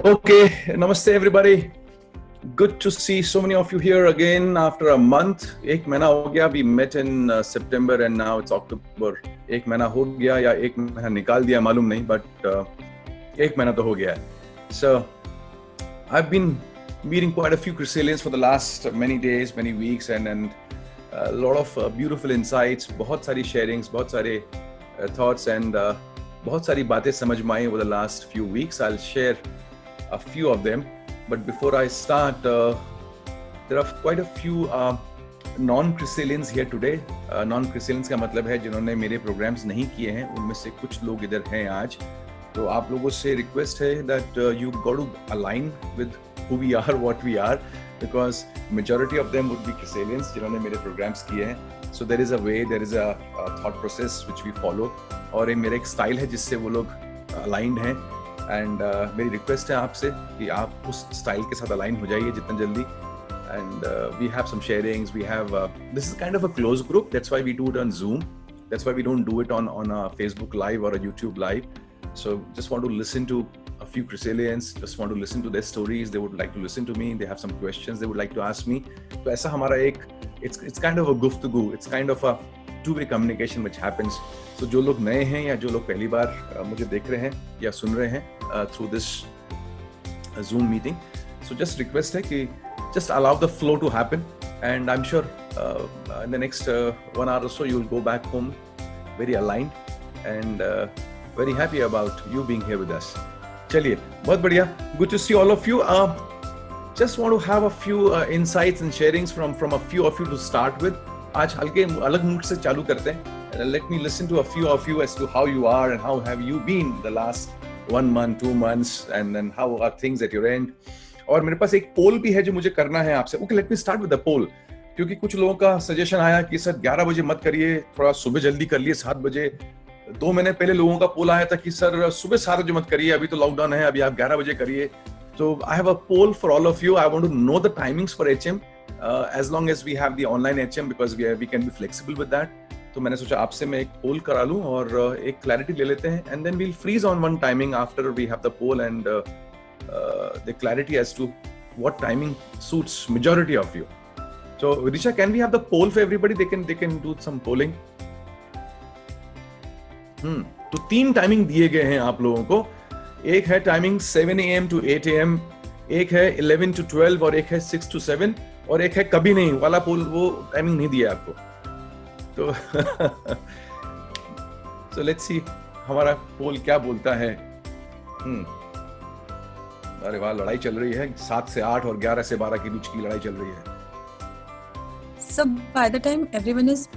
Okay, namaste everybody. Good to see so many of you here again after a month. एक महीना हो गया. We met in September and now it's October. एक महीना हो गया या एक महीना निकाल दिया मालूम नहीं, but एक महीना तो हो गया. So I've been meeting quite a few Chrysalians for the last many days, many weeks, and a lot of beautiful insights. बहुत सारी sharings, बहुत सारे thoughts and बहुत सारी बातें समझ में आई over the last few weeks. I'll share a few of them, but before I start, there are quite a few non-Chrysalians here today. Non-Chrysalians का मतलब है जिन्होंने मेरे programs नहीं किए हैं, उनमें से कुछ लोग इधर हैं आज. तो आप लोगों से request है that you got to align with who we are, what we are, because majority of them would be Chrysalians जिन्होंने मेरे programs किए हैं. So there is a way, there is a thought process which we follow, और ये मेरा एक style है जिससे वो लोग aligned हैं. एंड मेरी रिक्वेस्ट है आपसे कि आप उस स्टाइल के साथ अलाइन हो जाइए जितना जल्दी. And we have some sharings, we have this is kind of a close group. That's why we do it on Zoom. That's why we don't do it on a Facebook live or a YouTube live. So just want to listen to a few Chrysalians, just want to listen to their stories. They would like to listen to me. They have some questions they would like to ask me. तो ऐसा हमारा एक it's kind of a guftagoo. It's kind of a two-way communication which happens. So जो लोग नए हैं या जो लोग पहली बार मुझे देख रहे हैं या सुन रहे हैं through this Zoom meeting, so just request है कि just allow the flow to happen, and I'm sure in the next 1 hour or so you'll go back home very aligned and very happy about you being here with us. चलिए, बहुत बढ़िया. Good to see all of you. Just want to have a few insights and sharings from a few of you to start with. आज हल्के अलग mood से चालू करते हैं. Let me listen to a few of you as to how you are and how have you been the last 1 month, 2 months, and then how are things at your end. और मेरे पास एक पोल भी है जो मुझे करना है आपसे. Okay, let me start with the poll. क्योंकि कुछ लोगों का सजेशन आया कि सर 11 बजे मत करिए, थोड़ा सुबह जल्दी कर लिए 7 बजे. 2 महीने पहले लोगों का पोल आया था कि सर सुबह 7 बजे मत करिए, अभी तो लॉकडाउन है, अभी आप 11 बजे करिए. So I have a poll for all of you. I want to know the timings for HM, as long as we have the online HM, because we can be flexible with that. तो मैंने सोचा आपसे मैं एक पोल करा लूं और एक क्लैरिटी ले लेते हैं, and then we'll freeze on one timing after we have the poll and the clarity as to what timing suits majority of you. So Vidisha, can we have the poll for everybody? They can do some polling. तो 3 timing दिए गए हैं आप लोगों को. एक है timing 7 AM to 8 AM, एक है 11 to 12 और एक है 6 to 7, और एक है कभी नहीं वाला पोल. वो टाइमिंग नहीं दिया आपको. तो so let's see हमारा पोल क्या बोलता है. अरे वाह, लड़ाई चल रही है. 7 से 8 और 11 से 12 के बीच की लड़ाई चल रही है. So by the time everyone is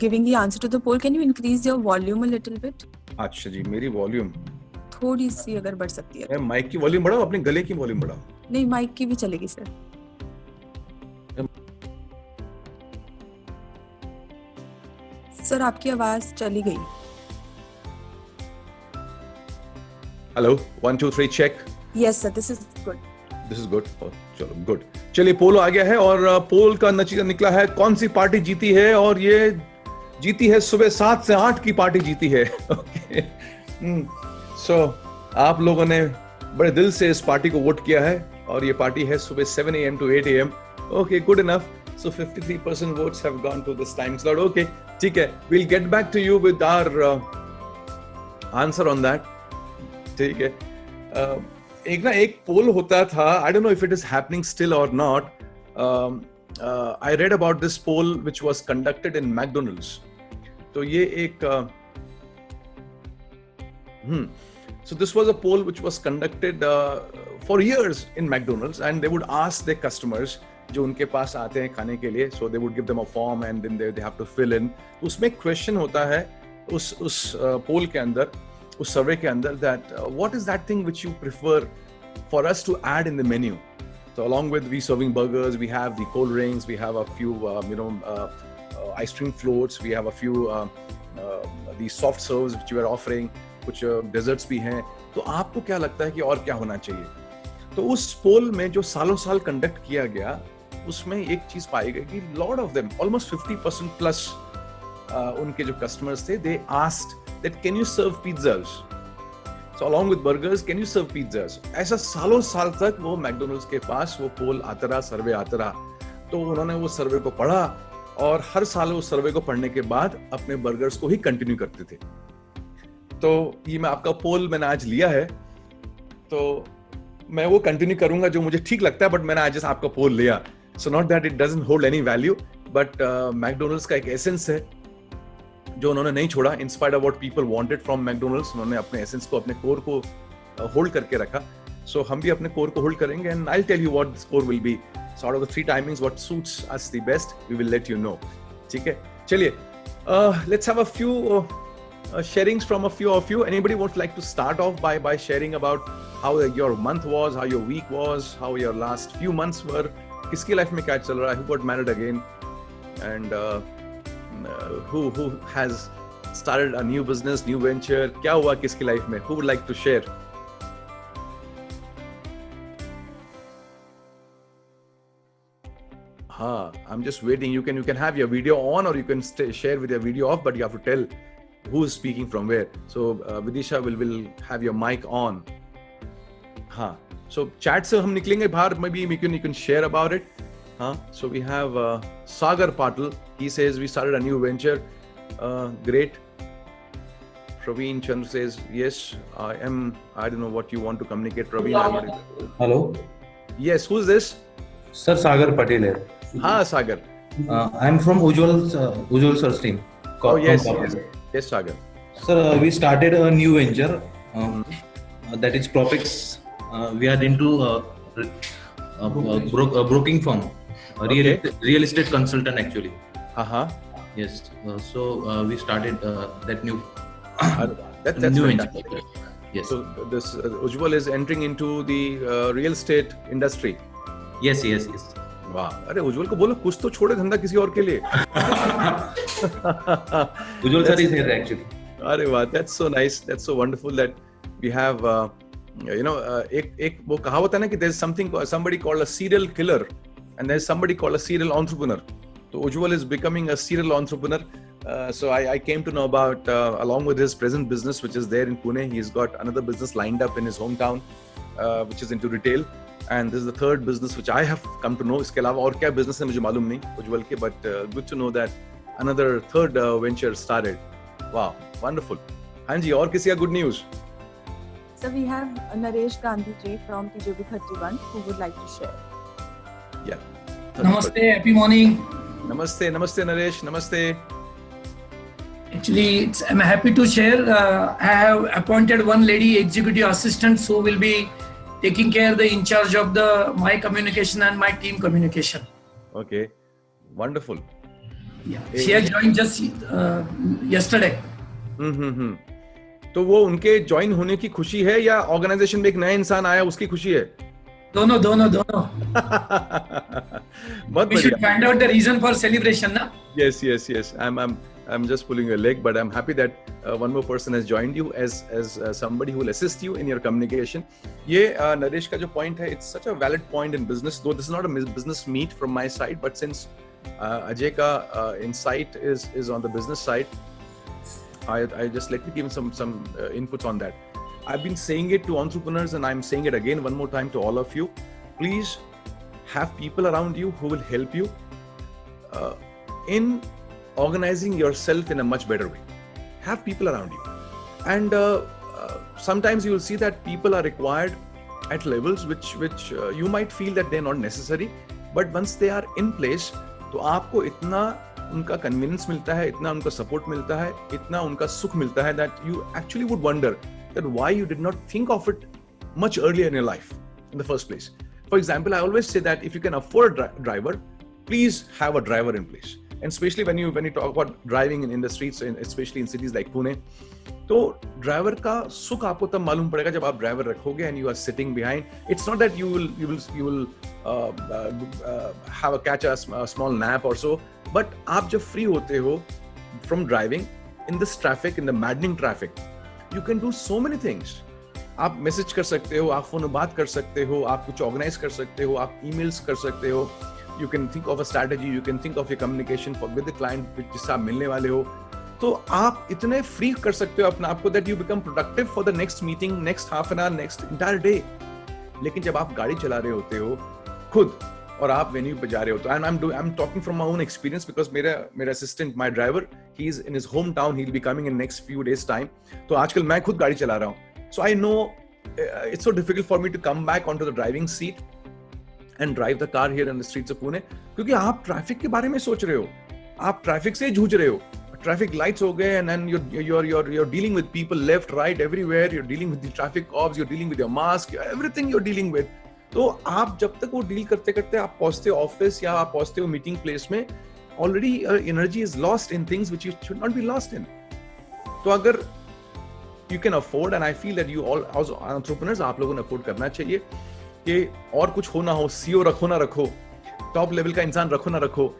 giving the answer to the poll, can you increase your volume a little bit? अच्छा जी, मेरी वॉल्यूम थोड़ी सी अगर बढ़ सकती है. माइक की वॉल्यूम बढ़ाओ, अपने गले की वॉल्यूम बढ़ाओ. नहीं, माइक की भी चलेगी सर. सर आपकी आवाज चली गई. Hello, 1 2 3 check. Yes sir, this is good. This is good. चलो गुड. चलिए, पोल आ गया है और पोल का नतीजा निकला है. कौन सी पार्टी जीती है? और ये जीती है सुबह 7 से 8 की पार्टी जीती है. ओके. सो आप लोगों ने बड़े दिल से इस पार्टी को वोट किया है और ये पार्टी है सुबह 7 AM to 8 AM. Okay, good enough. So 53% votes have gone to this time slot. Okay, ठीक है. We'll get back to you with our answer on that. ठीक है. एक पोल होता था. I don't know if it is happening still or not. I read about this poll which was conducted in McDonald's. तो ये एक So this was a poll which was conducted for years in McDonald's, and they would ask their customers जो उनके पास आते हैं खाने के लिए, so they would give them a form and then they have to fill in. उसमें एक question होता है उस पोल के अंदर, उस सर्वे के अंदर, that what is that thing which you prefer for us to add in the menu? So along with we serving burgers, we have the cold drinks, we have a few ice cream floats, we have a few the soft serves which you are offering, कुछ desserts भी हैं. तो आपको क्या लगता है कि और क्या होना चाहिए? तो उस पोल में जो सालों साल कंडक्ट किया गया, उसमें एक चीज पाई गई कि lot of them, almost 50% plus उनके जो कस्टमर्स थे, they asked that can you serve pizzas. So along with burgers, can you serve pizzas? ऐसा सालों साल तक वो मैकडोनल्ड्स के पास वो पोल आता रहा, सर्वे आता रहा. तो उन्होंने वो सर्वे को पढ़ा और हर साल उस सर्वे को पढ़ने के बाद अपने बर्गर्स को ही कंटिन्यू करते थे. तो ये मैं आपका पोल मैंने आज लिया है, तो मैं वो कंटिन्यू करूंगा जो मुझे ठीक लगता है, बट मैंने आज आपका पोल लिया. So not that it doesn't hold any value, but McDonald's का एक एसेंस है जो उन्होंने नहीं छोड़ा. In spite of what people wanted from McDonald's, उन्होंने अपने एसेंस को, अपने कोर को होल्ड करके रखा. सो हम भी अपने कोर को होल्ड करेंगे, and I will tell you what this core will be. So out of the 3 timings, what suits us the best, we will let you know. ठीक है, चलिए, let's have a few sharings from a few of you. Anybody would like to start off by sharing about how your month was, how your week was, how your last few months were? किसकी life में क्या चल रहा है? Who got married again? And who has started a new business, new venture? क्या हुआ किसकी life में? Who would like to share? I'm just waiting. You can have your video on, or you can share with your video off, but you have to tell who is speaking from where. So Vidisha will have your mic on. So chat se hum niklenge bahar. Maybe you can share about it. So we have Sagar Patil. He says we started a new venture. Great. Praveen Chandra says yes. I don't know what you want to communicate, Praveen. Hello. Yes. Who's this? Sir, Sagar Patel here. Sagar. I'm from Ujjwal Sir's team. Oh yes, Sagar. Sir, we started a new venture that is Propix. We are into broking firm, real estate consultant actually. Yes. So we started that new that's new fantastic. venture. Yes. So this Ujjwal is entering into the real estate industry. Yes. वाह, अरे उज्जवल को बोलो कुछ तो छोड़े धंधा किसी और के लिए. Ujjwal sir is here actually. अरे वाह, that's so nice, that's so wonderful that we have एक वो कहावत है ना कि there's somebody called a serial killer and there's somebody called a serial entrepreneur. So Ujjwal is becoming a serial entrepreneur. So I came to know about along with his present business which is there in Pune, he's got another business lined up in his hometown which is into retail. And this is the third business which I have come to know. इसके अलावा और क्या business है मुझे मालूम नहीं उज्जवल के, but good to know that another third venture started. Wow, wonderful. हाँ जी, और किसी का good news? So we have Naresh Gandhi ji from TJB 31 who would like to share. Yeah. Namaste, happy morning. Namaste Naresh, namaste. Actually, I'm happy to share. I have appointed one lady executive assistant who will be taking care the in charge of my communication and my team communication. Okay, wonderful. Yeah, she has joined just yesterday. तो वो उनके join होने की खुशी है या organisation में एक नया इंसान आया उसकी खुशी है? दोनों. बहुत We should find out the reason for celebration, na? Yes. I'm just pulling your leg, but I'm happy that one more person has joined you as somebody who will assist you in your communication. ये नरेश का जो point है, it's such a valid point in business. Though this is not a business meet from my side, but since Ajay ka insight is on the business side, I just let me give some inputs on that. I've been saying it to entrepreneurs, and I'm saying it again one more time to all of you. Please have people around you who will help you in organizing yourself in a much better way. Have people around you, and sometimes you will see that people are required at levels which you might feel that they're not necessary, but once they are in place, तो आपको इतना उनका convenience मिलता है, इतना उनका support मिलता है, इतना उनका सुख मिलता है that you actually would wonder that why you did not think of it much earlier in your life in the first place. For example, I always say that if you can afford a driver, please have a driver in place. And especially when you talk about driving in the streets, especially in cities like Pune, तो driver का सुख आपको तब मालूम पड़ेगा जब आप driver रखोगे and you are sitting behind. It's not that you will catch a small nap or so, but आप जब free होते हो from driving in this traffic, in the maddening traffic, you can do so many things. आप message कर सकते हो, आप phone में बात कर सकते हो, आप कुछ ऑर्गेनाइज कर सकते हो, आप ईमेल्स कर सकते हो. You can think of a strategy, you can think of your communication with the client जिससे आप मिलने वाले हो. तो आप इतने फ्री कर सकते हो अपने आप को that you become productive for the next meeting, next half an hour, next entire day. लेकिन जब आप गाड़ी चला रहे होते हो खुद और आप वेन्यू पे जा रहे हो तो I am talking from my own experience because मेरा assistant, my driver, he is in his home town, he will be coming in next few days time. तो आजकल मैं खुद गाड़ी चला रहा हूँ, so I know it's so difficult for me to come back on to the driving seat and drive the car here in the streets of Pune, क्योंकि आप ट्रैफिक के बारे में सोच रहे हो, आप ट्रैफिक से जूझ रहे हो। Traffic lights हो गए and then you're dealing with people left, right, everywhere. You're dealing with the traffic cops. You're dealing with your mask. Everything you're dealing with. तो आप जब तक वो डील करते करते आप पहुंचते हो ऑफिस या आप पहुंचते हो मीटिंग प्लेस में, already energy is lost in things which you should not be lost in. तो अगर you can afford, and I feel that you all entrepreneurs, आप लोगों ने अफोर्ड करना चाहिए कि और कुछ हो ना हो, सीईओ रखो ना रखो, टॉप लेवल का इंसान रखो ना रखो,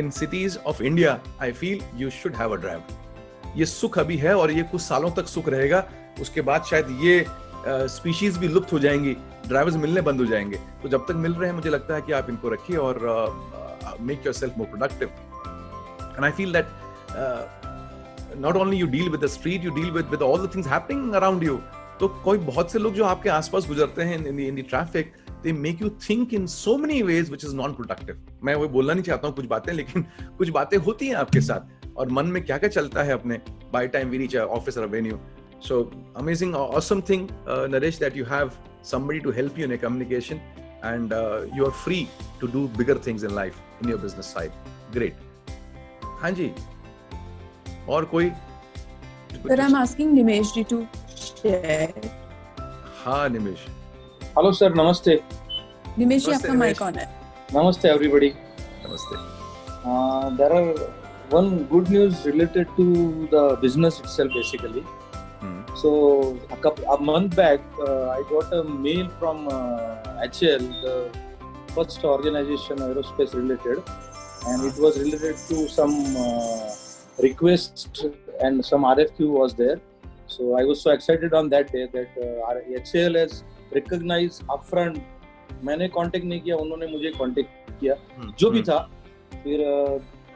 in cities of India, I feel you should have a driver. ये सुख अभी है और ये कुछ सालों तक सुख रहेगा, उसके बाद शायद ये स्पीशीज भी लुप्त हो जाएंगी, ड्राइवर्स मिलने बंद हो जाएंगे। तो जब तक मिल रहे हैं मुझे लगता है कि आप इनको रखिए और make yourself more productive. And I feel that not only you deal with the street, you deal with all the things happening around you. तो कोई बहुत से लोग जो आपके आसपास गुजरते हैं in the traffic, they make you think in so many ways which is non-productive. मैं वो बोलना नहीं चाहता हूँ कुछ बातें, लेकिन कुछ बातें होती हैं आपके साथ और मन में क्या क्या चलता है अपने by time we reach our office or a venue. So amazing, awesome thing, Naresh, that you have somebody to help you in your communication and you are free to do bigger things in life in your business side. Great. हाँ जी, और कोई? Sir, I'm asking Nimesh ji to share. हाँ निमेश। Hello sir, नमस्ते। निमेश जी, नमस्ते, आपका mic on है। नमस्ते everybody. नमस्ते। There are one good news related to the business itself basically. So a month back I got a mail from HAL, the first organization aerospace related, and it was related to some request and some RFQ was there. So I was so excited on that day that HAL has recognized upfront. मैंने contact नहीं किया, उन्होंने मुझे contact किया, जो भी था। फिर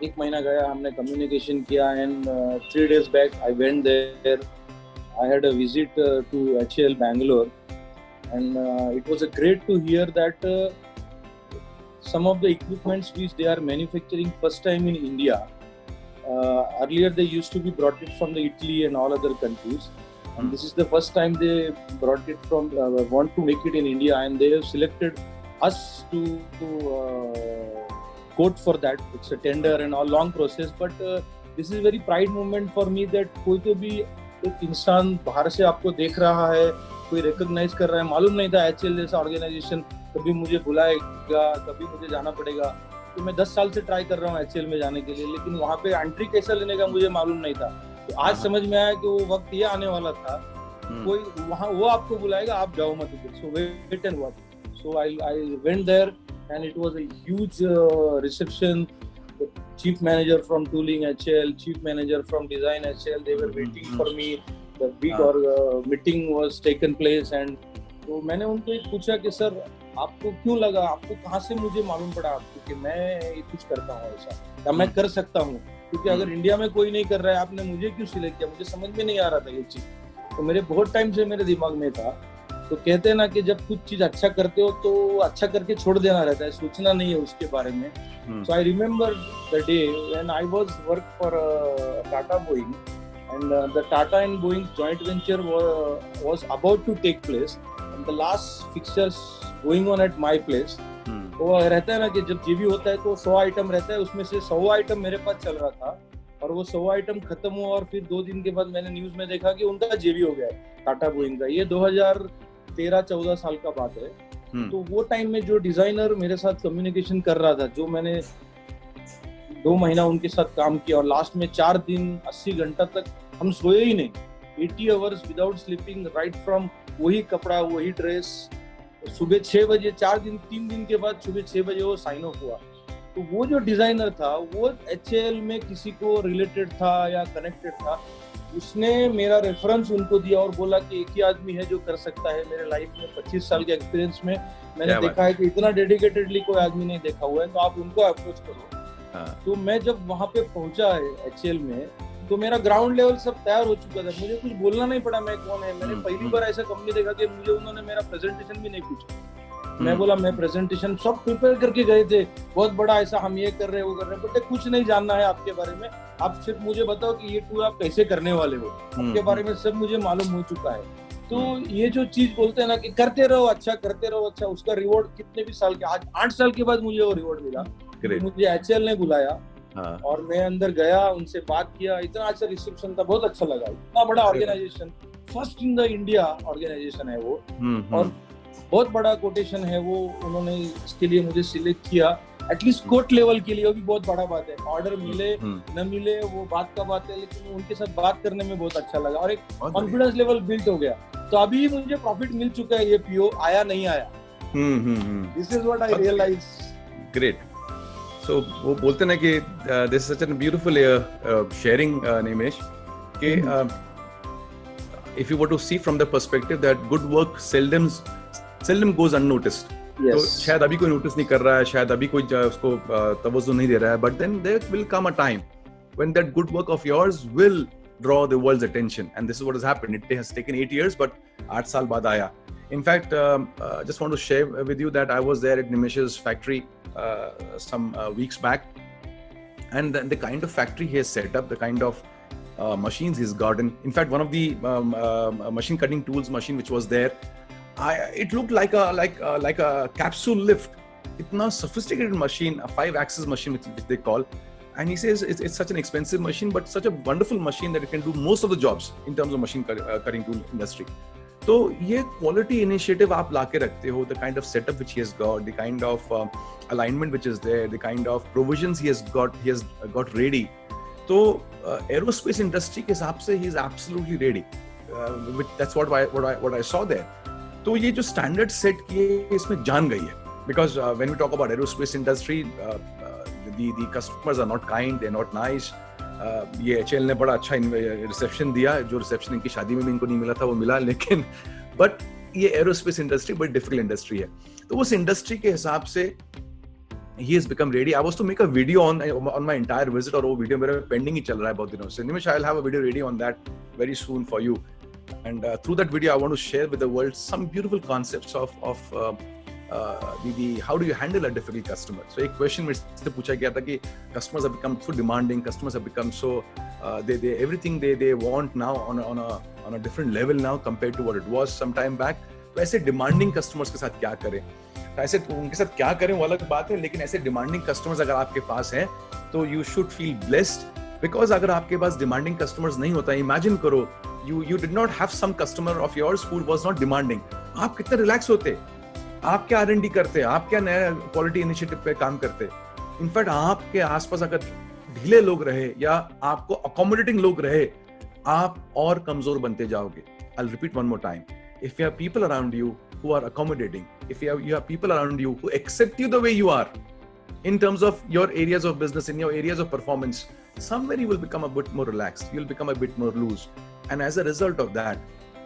एक महीना गया, हमने कम्युनिकेशन किया and 3 days back I went there. I had a visit to HAL Bangalore and it was great to hear that some of the equipments which they are manufacturing first time in India. Earlier they used to be brought it from the Italy and all other countries, and this is the first time they brought it from want to make it in India, and they have selected us to quote for that. It's a tender and all long process, but this is very pride moment for me that कोई तो भी एक इंसान बाहर से आपको देख रहा है, कोई रिकॉग्नाइज कर रहा है। मालूम नहीं था HAL जैसा ऑर्गेनाइजेशन कभी मुझे बुलाएगा, कभी मुझे जाना पड़ेगा। तो मैं 10 साल से ट्राई कर रहा हूँ HAL में जाने के लिए, लेकिन वहाँ पे एंट्री कैसे लेने का मुझे मालूम नहीं था। तो आज समझ में आया कि वो वक्त ये आने वाला था, कोई वहाँ वो आपको बुलाएगा, आप जाओ मत उधर। So wait and watch. So I went there and it was a huge reception. The chief manager from tooling HAL, chief manager from design HAL, they were waiting for me. The big meeting was taken place and तो मैंने उनको एक पूछा कि sir आपको क्यों लगा, आपको कहाँ से मुझे मालूम पड़ा आपको कि मैं ये कुछ करता हूँ ऐसा, या मैं कर सकता हूँ, क्योंकि अगर इंडिया में कोई नहीं कर रहा है, आपने मुझे क्यों सिलेक्ट किया? मुझे समझ में नहीं आ रहा था ये चीज, तो मेरे बहुत टाइम से मेरे दिमाग में था। तो कहते हैं ना कि जब कुछ चीज अच्छा करते हो तो अच्छा करके छोड़ देना रहता है, सोचना नहीं है उसके बारे में। So I remember the day when I was work for Tata Boeing and the Tata and Boeing joint venture was about to take place, and the last fixtures going on at my place. वो रहता है ना कि जब JV होता है तो 100 item रहता है, उसमें से 100 आइटम मेरे पास चल रहा था और वो 100 आइटम खत्म हुआ और फिर 2 दिन के बाद मैंने न्यूज में देखा कि उनका JV हो गया है टाटा बोइंग का। ये 2013-14 साल का बात है। तो वो टाइम में जो डिजाइनर मेरे साथ कम्युनिकेशन कर रहा था, जो मैंने 2 महीना उनके साथ काम किया और लास्ट में 4 दिन 80 घंटा तक हम सोए ही नहीं, 80 hours without sleeping, right from वही कपड़ा वही ड्रेस, सुबह 6 बजे 4 दिन 3 दिन के बाद सुबह 6 बजे वो साइन ऑफ हुआ। तो वो जो डिजाइनर था वो HAL में किसी को रिलेटेड था या कनेक्टेड था, उसने मेरा रेफरेंस उनको दिया और बोला कि एक ही आदमी है जो कर सकता है। मेरे लाइफ में 25 साल के एक्सपीरियंस में मैंने देखा है कि इतना डेडिकेटेडली कोई आदमी नहीं देखा हुआ है, तो आप उनको अप्रोच करो। तो मैं जब वहाँ पे पहुंचा HAL में, तो मेरा ग्राउंड लेवल सब तैयार हो चुका था, मुझे कुछ बोलना नहीं पड़ा मैं कौन है। मैंने पहली बार ऐसा कंपनी देखा कि मुझे उन्होंने मेरा प्रेजेंटेशन भी नहीं पूछा। मैं बोला मैं प्रेजेंटेशन सब प्रिपेयर करके गए थे, बहुत बड़ा ऐसा हम ये कर रहे हैं वो कर रहे हैं, बट कुछ नहीं जानना है आपके बारे में, आप सिर्फ मुझे बताओ कि ये टूर आप कैसे करने वाले हो, आपके बारे में सब मुझे मालूम हो चुका है। तो ये जो चीज बोलते हैं ना कि करते रहो अच्छा, करते रहो अच्छा, उसका रिवॉर्ड कितने भी साल के, आज 8 साल के बाद मुझे वो रिवॉर्ड मिला। मुझे HCL ने बुलाया और मैं अंदर गया, उनसे बात किया, इतना अच्छा रिसेप्शन था, बहुत अच्छा लगा। इतना बड़ा organisation, first in the India organisation है वो, और बहुत बड़ा कोटेशन है वो, उन्होंने इसके लिए मुझे सिलेक्ट किया एटलीस्ट कोर्ट लेवल के लिए, वो भी बहुत बड़ा बात है। ऑर्डर मिले न मिले वो बात का बात है, लेकिन उनके साथ बात करने में बहुत अच्छा लगा और एक कॉन्फिडेंस लेवल बिल्ड हो गया। तो अभी मुझे प्रॉफिट मिल चुका है, ये PO आया नहीं आया। This is what I realise. Great. So वो बोलते ना कि this is such an beautiful sharing Nimesh कि if you were to see from the perspective that good work seldom goes unnoticed. तो शायद अभी कोई नोटिस नहीं कर रहा है, शायद अभी कोई उसको तवज्जो नहीं दे रहा है, but then there will come a time when that good work of yours will draw the world's attention, and this is what has happened. It has taken 8 years, but 8 साल बाद आया. In fact, just want to share with you that I was there at Nimesh's factory some weeks back, and the kind of factory he has set up, the kind of machines he's gotten. In fact, one of the machine cutting tools machine which was there, it looked like a capsule lift. Itna sophisticated machine, a 5-axis machine which they call. And he says it's such an expensive machine, but such a wonderful machine that it can do most of the jobs in terms of machine cutting tool industry. So, ये quality initiative आप लाके रखते हो, the kind of setup which he has got, the kind of alignment which is there, the kind of provisions he has got ready. तो aerospace industry के हिसाब से he is absolutely ready. That's what I saw there. तो ये जो standard set किए इसमें जान गई है. Because when we talk about aerospace industry, the customers are not kind, they're not nice. ये HCL ने बड़ा अच्छा रिसेप्शन दिया, जो रिसेप्शन इनकी शादी में भी इनको नहीं मिला था वो मिला, लेकिन बट ये एरोस्पेस इंडस्ट्री बड़ी डिफिकल्ट इंडस्ट्री है. तो उस इंडस्ट्री के हिसाब से he has become ready. I was to make a video on my entire visit, और वो वीडियो मेरे पेंडिंग ही चल रहा है बहुत दिनों से. Nimish, I'll have a video ready on that very soon for you, and through that video I want to share with the world some beautiful concepts of how do you handle a difficult customer. So एक question मुझसे पूछा गया था कि customers have become so demanding, customers have become so they everything they want now on a different level now compared to what it was some time back. तो ऐसे demanding customers के साथ क्या करें, तो ऐसे उनके साथ क्या करें वो अलग बात है, लेकिन ऐसे demanding customers अगर आपके पास हैं तो you should feel blessed, because अगर आपके पास demanding customers नहीं होता, imagine करो you did not have some customer of yours who was not demanding, आप कितने relax होते, आप क्या R&D करते, आप क्या नया क्वालिटी इनिशिएटिव पे काम करते. इनफैक्ट आपके आसपास अगर ढीले लोग रहे या आपको अकोमोडेटिंग लोग रहे, आप और कमजोर बनते जाओगे. I'll repeat one more time. If you have people around you who are accommodating, if you have people around you who accept you the way you are, in terms of your areas of business, in your areas of performance, somewhere you will become a bit more relaxed, you'll become a bit more loose, and as a result of that,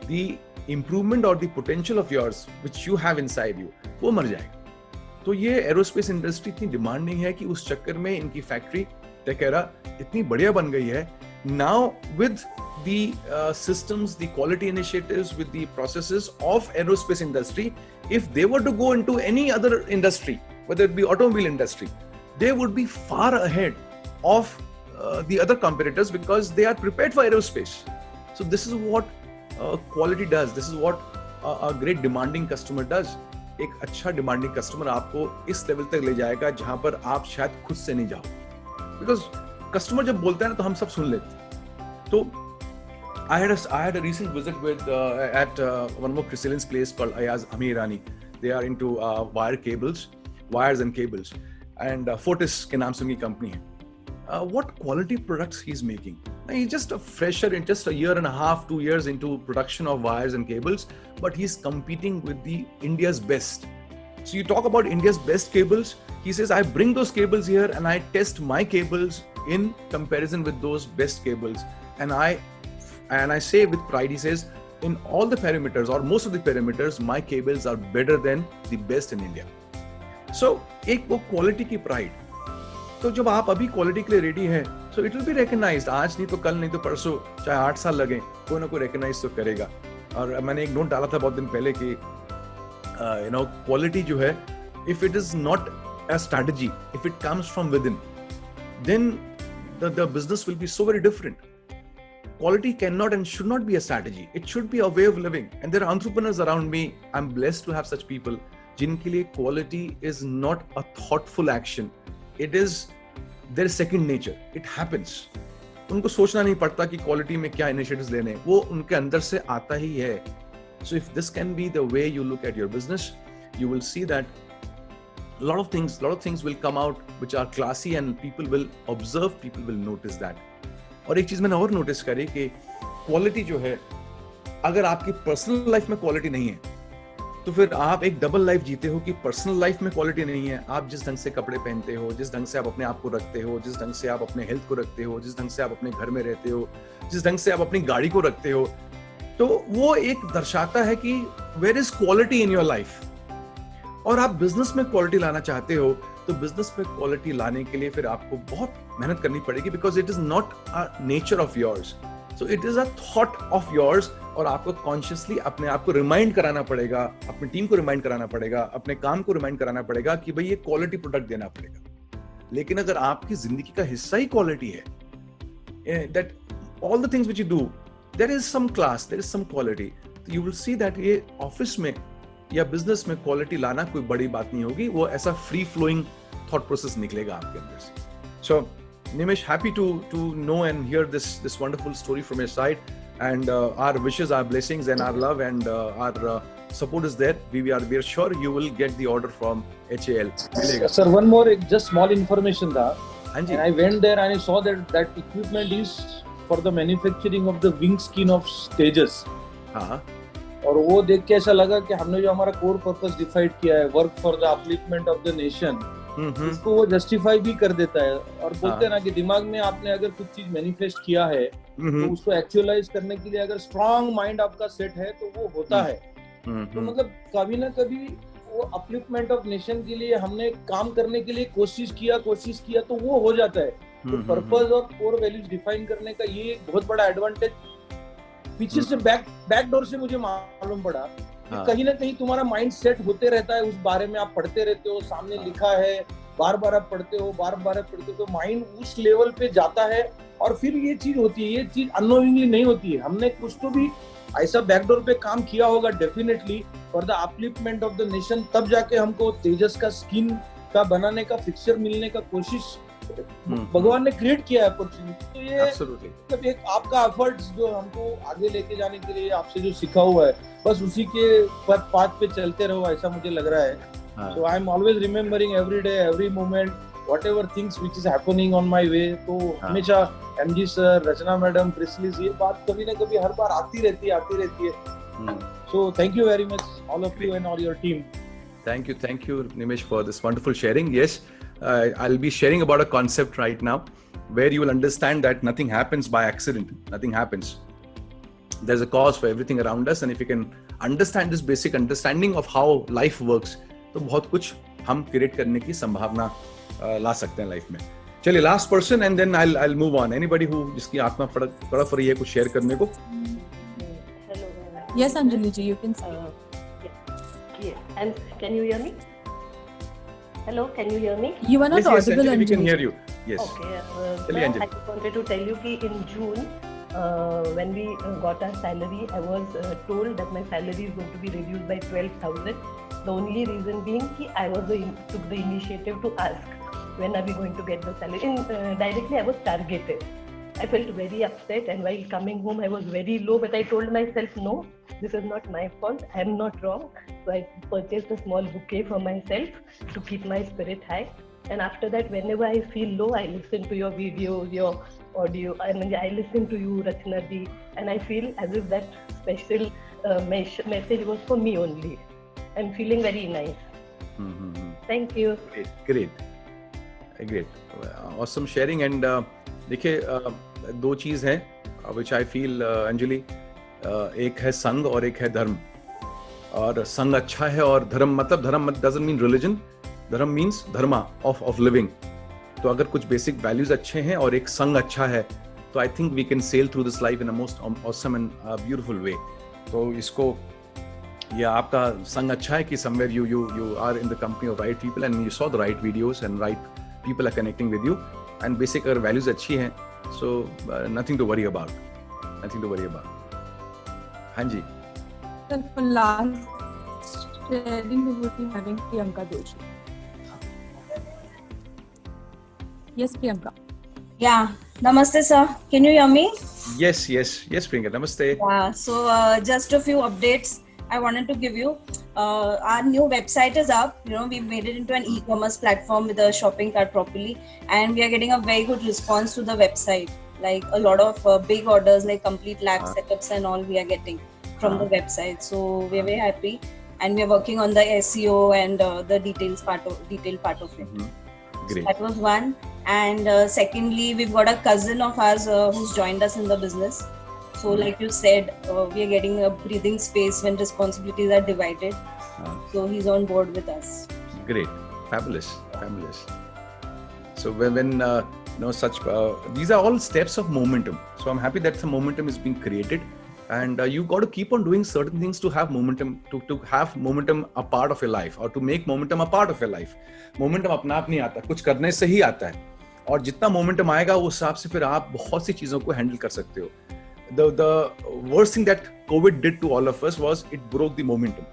the improvement or the potential of yours which you have inside you वो मर जाएगा. तो ये aerospace industry इतनी demanding है कि उस चक्कर में इनकी फैक्ट्री टेकेरा इतनी बढ़िया बन गई है. Now with the systems, the quality initiatives, with the processes of aerospace industry, if they were to go into any other industry, whether it be automobile industry, they would be far ahead of the other competitors because they are prepared for aerospace. So this is what quality does. This is what a great demanding customer does. एक अच्छा demanding customer आपको इस level तक ले जाएगा जहां पर आप शायद खुद से नहीं जाओ. Because customer जब बोलता है ना तो हम सब सुन लेते. तो I had a recent visit with at one more Crystalline's place called Ayaz Amirani. They are into wires and cables, and Fortis के नाम से उनकी कंपनी है. What quality products he's making? He's just a fresher in just a year and a half, 2 years into production of wires and cables, but he's competing with the India's best. So you talk about India's best cables. He says, I bring those cables here and I test my cables in comparison with those best cables. And I say with pride, he says, in all the parameters or most of the parameters, my cables are better than the best in India. So एक वो quality की pride. तो जब आप अभी quality के लिए ready है So it will be recognized. आज नहीं तो कल, नहीं तो परसों, चाहे 8 साल लगे, कोई ना कोई recognize तो करेगा. और मैंने एक नोट डाला था बहुत दिन पहले कि quality जो है, if it is not a strategy, if it comes from within, then the business will be so very different. Quality cannot and should not be a strategy. It should be a way of living. And there are entrepreneurs around me. I'm blessed to have such people. जिनके लिए quality is not a thoughtful action. It is their second nature. It happens. उनको सोचना नहीं पड़ता कि quality में क्या initiatives लेने. वो उनके अंदर से आता ही है. So if this can be the way you look at your business, you will see that a lot of things will come out which are classy and people will observe, people will notice that. और एक चीज मैंने और notice करी कि quality जो है, अगर आपकी पर्सनल लाइफ में क्वालिटी नहीं है तो फिर आप एक डबल लाइफ जीते हो कि पर्सनल लाइफ में क्वालिटी नहीं है. आप जिस ढंग से कपड़े पहनते हो, जिस ढंग से आप अपने आप को रखते हो, जिस ढंग से आप अपने हेल्थ को रखते हो, जिस ढंग से आप अपने घर में रहते हो, जिस ढंग से आप अपनी गाड़ी को रखते हो, तो वो एक दर्शाता है कि where is quality in your life. और आप बिजनेस में क्वालिटी लाना चाहते हो तो बिजनेस में क्वालिटी लाने के लिए फिर आपको बहुत मेहनत करनी पड़ेगी, because it is not a nature of yours. So it is a thought of yours. और आपको कॉन्शियसली अपने आप को रिमाइंड कराना पड़ेगा, अपनी टीम को रिमाइंड कराना पड़ेगा, अपने काम को रिमाइंड कराना पड़ेगा कि भाई ये क्वालिटी प्रोडक्ट देना पड़ेगा. लेकिन अगर आपकी जिंदगी का हिस्सा ही क्वालिटी है, that all the things which you do there is some class, there is some quality, you will see that ये ऑफिस में या बिजनेस में क्वालिटी लाना कोई बड़ी बात नहीं होगी. वो ऐसा फ्री फ्लोइंग थॉट प्रोसेस निकलेगा आपके अंदर से. सो Nimish, happy to know and hear this wonderful story from your side, and our wishes, our blessings, and our love and our support is there. We are sure you will get the order from HAL. Sir, one more just small information tha. And I went there and I saw that equipment is for the manufacturing of the wing skin of Tejas. हाँ. और वो देख के ऐसा लगा कि हमने जो हमारा कोर पर्पस डिफाइड किया है, work for the upliftment of the nation, उसको वो जस्टिफाई भी कर देता है. और बोलते हैं ना कि दिमाग में आपने अगर कुछ चीज मैनिफेस्ट किया है तो उसको एक्चुअलाइज करने के लिए अगर स्ट्रांग माइंड आपका सेट है तो वो होता है. तो मतलब कभी ना कभी वो अपलिफ्टमेंट ऑफ नेशन के लिए हमने काम करने के लिए कोशिश किया तो वो हो जाता है. तो पर्पस और कोर वैल्यूज डिफाइन करने का ये एक बहुत बड़ा एडवांटेज पीछे से बैक डोर से मुझे मालूम पड़ा. कहीं ना कहीं तुम्हारा माइंड सेट होते रहता है, उस बारे में आप पढ़ते रहते हो, सामने लिखा है, बार बार आप पढ़ते हो तो माइंड उस लेवल पे जाता है. और फिर ये चीज होती है, ये चीज अननोइंगली नहीं होती है. हमने कुछ तो भी ऐसा बैकडोर पे काम किया होगा definitely for the upliftment of the nation. तब जाके हमको तेजस का स्किन का बनाने का फिक्सचर मिलने का कोशिश भगवान ने क्रिएट किया है अपॉर्चुनिटी. तो ये मतलब एक आपका एफर्ट्स जो हमको आगे लेके जाने के लिए आपसे जो सीखा हुआ है, बस उसी के पाथ पे चलते रहो, ऐसा मुझे लग रहा है. So I am always remembering every day, every moment, whatever things which is happening on my way. तो हमेशा MG सर, रचना मैडम, क्रिसलिस, ये बात कभी ना कभी हर बार आती रहती है. So thank you very much, all of you and all your team. Thank you, Nimish, for this wonderful sharing. Yes, I'll be sharing about a concept right now where you will understand that nothing happens by accident. Nothing happens. There's a cause for everything around us, and if you can understand this basic understanding of how life works, तो बहुत कुछ हम create करने की संभावना ला सकते हैं life में. चलिए, last person and then I'll move on. Anybody who जिसकी आत्मा तड़प रही है कुछ शेयर करने को? Yes, Anjali ji, you can say. Yes. And can you hear me? Hello, can you hear me? You are not audible, Anjali. We can Anjali. hear you. Yes. Okay. Chaliye, I Anjali. just wanted to tell you that in June, when we got our salary, I was told that my salary is going to be reduced by 12,000. The only reason being that I took the initiative to ask when are we going to get the salary. Directly I was targeted. I felt very upset, and while coming home I was very low, but I told myself, no, this is not my fault, I am not wrong. So I purchased a small bouquet for myself to keep my spirit high. And after that, whenever I feel low, I listen to your videos, your audio, and I listen to you, Rachna ji, and I feel as if that special message was for me only. I'm feeling very nice. Thank you. Great. Awesome sharing. And देखिए, दो चीज हैं which I feel, Anjali, एक है संग और एक है धर्म. और संग अच्छा है और धर्म doesn't mean religion. धर्म means dharma of living. तो अगर कुछ बेसिक वैल्यूज अच्छे हैं और एक संग अच्छा है तो I think we can sail through this life in a most awesome and beautiful way. तो इसको ये आपका संग अच्छा है कि somewhere you are in the company of right people and you saw the right videos and right people are connecting with you and basic अगर values अच्छी हैं so nothing to worry about. हाँ जी. Sir, for last sharing we would be having Priyanka Doshi. Yes, Priyanka. Yeah, namaste sir. Can you hear me? Yes, Priyanka. Namaste. Yeah, so just a few updates I wanted to give you. Our new website is up. You know, we've made it into an e-commerce platform with a shopping cart properly, and we are getting a very good response to the website. Like a lot of big orders, like complete lab setups and all, we are getting from the website. So we are very happy, and we are working on the SEO and the detailed part of it. Great. So that was one. And secondly, we've got a cousin of ours who's joined us in the business. So like you said, we are getting a breathing space when responsibilities are divided. So he's on board with us. Great. Fabulous. So when such these are all steps of momentum. So I'm happy that the momentum is being created, and you got to keep on doing certain things to have momentum, to have momentum a part of your life, or to make momentum a part of your life. Momentum अपना आप नहीं आता, कुछ करने से ही आता है, और जितना momentum आएगा उस हिसाब से फिर आप बहुत सी चीजों को हैंडल कर सकते हो. The worst thing that COVID did to all of us was it broke the momentum.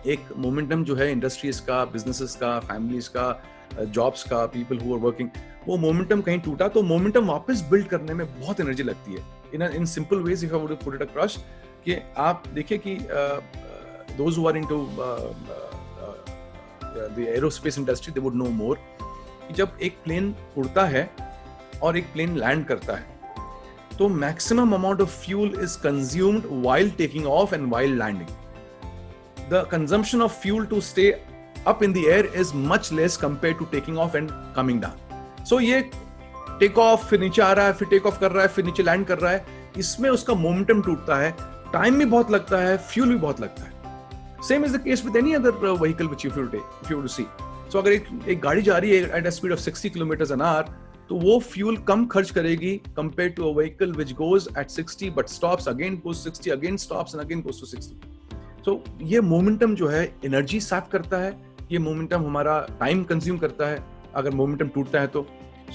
एक momentum जो है industries का, businesses का, families का, jobs का, people who are working, वो momentum कहीं टूटा तो momentum वापस build करने में बहुत energy लगती है. In simple ways, if I were to put it across, कि आप देखिए कि those who are into the aerospace industry, they would know more. कि जब एक plane उड़ता है और एक plane land करता है, तो maximum amount of fuel is consumed while taking off and while landing. The consumption of fuel to stay up in the air is much less compared to taking off and coming down. So ये take off फिर नीचे आ रहा है, फिर take off कर रहा है, फिर नीचे land कर रहा है, इसमें उसका momentum टूटता है, time भी बहुत लगता है, fuel भी बहुत लगता है. Same is the case with any other vehicle which if you were to see. So अगर एक गाड़ी जा रही है at a speed of 60 kilometers an hour, तो वो फ्यूल कम खर्च करेगी compare to a vehicle which goes at 60 but stops again goes 60 again stops and again goes to 60. So ये मोमेंटम जो है एनर्जी सैप करता है, ये मोमेंटम हमारा टाइम कंज्यूम करता है अगर मोमेंटम टूटता है तो.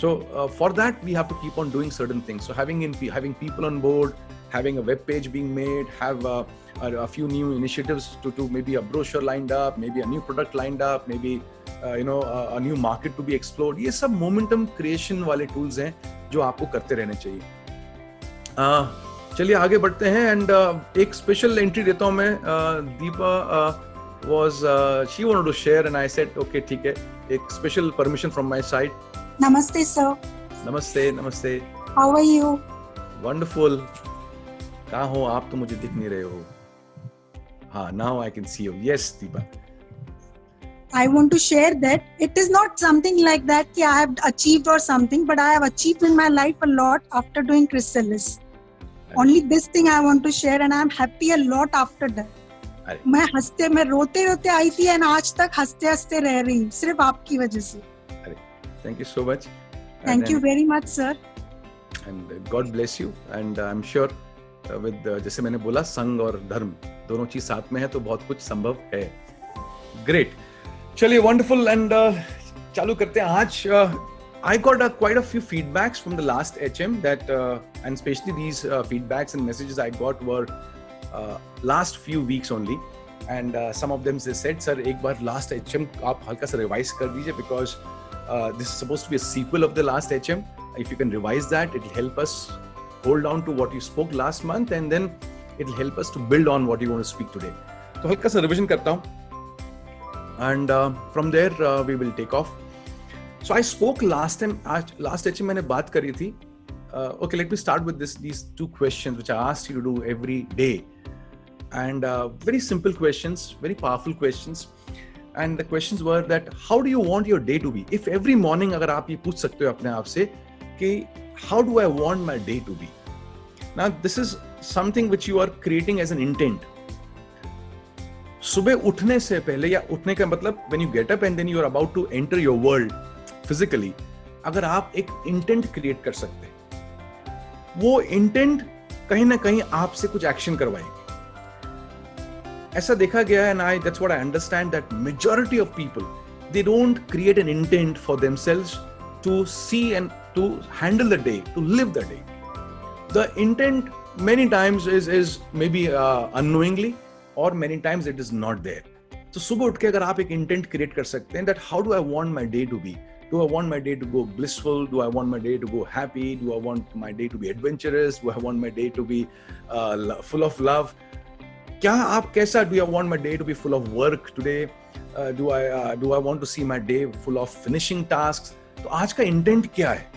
So for that we have to keep on doing certain things. So having people on board, having a web page being made, have a few new initiatives to maybe a brochure lined up, maybe a new product lined up, maybe a new market to be explored. ये सब momentum creation वाले tools हैं जो आपको करते रहने चाहिए. चलिए आगे बढ़ते हैं and एक special entry देता हूँ मैं. Deepa she wanted to share and I said okay ठीक है, एक special permission from my side. Namaste sir. नमस्ते. How are you? Wonderful. कहाँ हो आप? तो मुझे दिख नहीं रहे हो. हाँ, now I can see you. Yes, Deepa. I want to share that it is not something like that कि I have achieved or something, but I have achieved in my life a lot after doing Chrysalis. Only this thing I want to share and I am happy a lot after that. मैं रोते आई थी and आज तक हंसते रह रही हूँ सिर्फ आपकी वजह से. Thank you so much. Thank you very much sir. And God bless you. And I'm sure with जैसे मैंने बोला संग और धर्म दोनों चीज साथ में है तो बहुत कुछ संभव है. Great. चलिए wonderful and चालू करते हैं आज. I got quite a few feedbacks from the last HM that and especially these feedbacks and messages I got were last few weeks only and some of them they said sir एक बार last HM आप हल्का सा revise कर दीजिए because this is supposed to be a sequel of the last HM. If you can revise that, it will help us hold on to what you spoke last month and then it will help us to build on what you want to speak today. तो हल्का सा revision करता हूँ and from there we will take off. So I spoke last time, last HM मैंने बात करी थी. Okay, let me start with these two questions which I asked you to do every day and very simple questions, very powerful questions. And the questions were that how do you want your day to be? If every morning अगर आप ये पूछ सकते हो अपने आप से कि how do I want my day to be? Now this is something which you are creating as an intent. सुबह उठने से पहले या उठने का मतलब when you get up and then you are about to enter your world physically, अगर आप एक इंटेंट क्रिएट कर सकते हैं, वो इंटेंट कहीं ना कहीं आपसे कुछ एक्शन करवाएगी। ऐसा देखा गया है, and that's what I understand, that majority of people, they don't create an intent for themselves to see and to handle the day, to live the day. The intent many times is maybe unknowingly, or many times it is not there. तो सुबह उठ के अगर आप एक intent create कर सकते हैं, that how do I want my day to be? Do I want my day to go blissful? Do I want my day to go happy? Do I want my day to be adventurous? Do I want my day to be full of love? क्या आप कैसा, do I want my day to be full of work today? Do I want to see my day full of finishing tasks? तो आज का intent क्या है?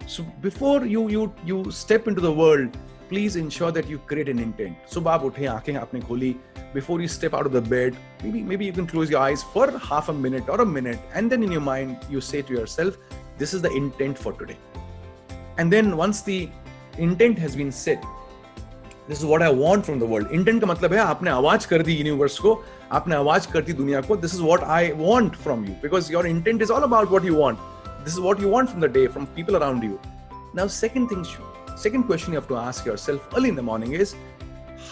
So before you step into the world, please ensure that you create an intent. सुबह आप उठे, आंखें आपने खोली, before you step out of the bed, maybe you can close your eyes for half a minute or a minute, and then in your mind you say to yourself, this is the intent for today. And then once the intent has been set, this is what I want from the world. Intent का मतलब है आपने आवाज कर दी universe को, आपने आवाज कर दी दुनिया को, this is what I want from you, because your intent is all about what you want. This is what you want from the day, from people around you. Now, second question you have to ask yourself early in the morning is,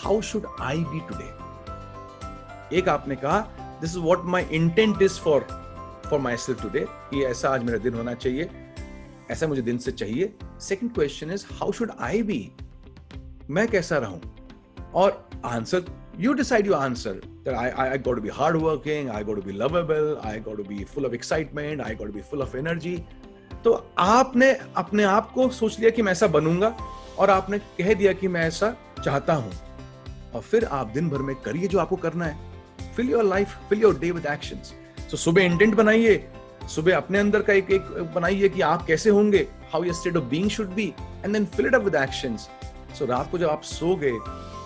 how should I be today? एक आपने कहा, this is what my intent is for myself today, कि ऐसा आज मेरा दिन होना चाहिए, ऐसा मुझे दिन से चाहिए. Second question is, how should I be? मैं कैसा रहूं? और answer, you decide your answer, that I got to be hardworking, I got to be lovable, I got to be full of excitement, I got to be full of energy. तो आपने अपने आप को सोच लिया कि मैं ऐसा बनूंगा, और आपने कह दिया कि मैं ऐसा चाहता हूं, और फिर आप दिन भर में करिए जो आपको करना है. Fill your life, fill your day with actions. So सुबह इंटेंट बनाइए, सुबह अपने अंदर का एक बनाइए कि आप कैसे होंगे, how your state of being should be, and then fill it up with actions. So रात को जब आप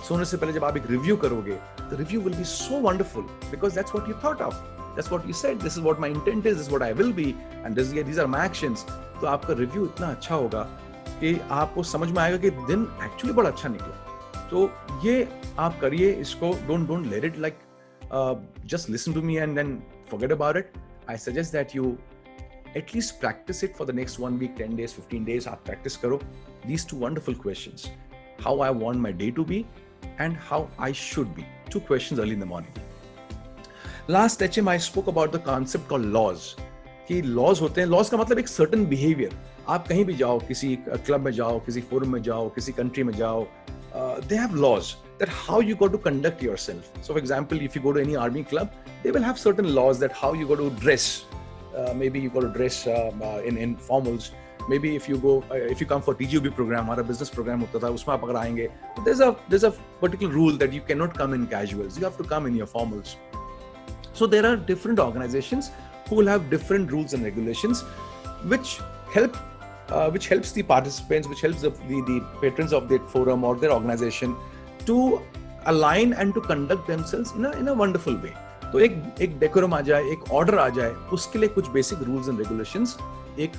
सोने से पहले जब आप एक रिव्यू करोगे, the review will be so wonderful, because that's what you thought of, that's what you said, this is what my intent is, this is what I will be, and these are my actions. तो आपका review इतना अच्छा होगा कि आपको समझ में आएगा कि दिन एक्चुअली बड़ा अच्छा निकला. तो ये आप करिए इसको, don't let it like just listen to me and then forget about it. I suggest that you at least practice it for the next 1 week, 10 days, 15 days. आप practice करो these two wonderful questions: how I want my day to be and how I should be. 2 questions early in the morning. Last HM I spoke about the concept called laws. कि laws होते हैं, laws का मतलब एक certain behavior. आप कहीं भी जाओ, किसी क्लब में जाओ, किसी फोरम में जाओ, किसी कंट्री में जाओ, they have laws that how you got to conduct yourself. So for example, if you go to any army club, they will have certain laws that how you got to dress. Maybe you got to dress in formals. Maybe if you come for TGOB program, हमारा business program होता था, उसमें आप अगर आएंगे, there's a particular rule that you cannot come in casuals. You have to come in your formals. So there are different organizations who will have different rules and regulations, which helps the participants, which helps the patrons of that forum or their organization to align and to conduct themselves in a wonderful way. तो एक decorum आ जाए, एक order आ जाए, उसके लिए कुछ basic rules and regulations एक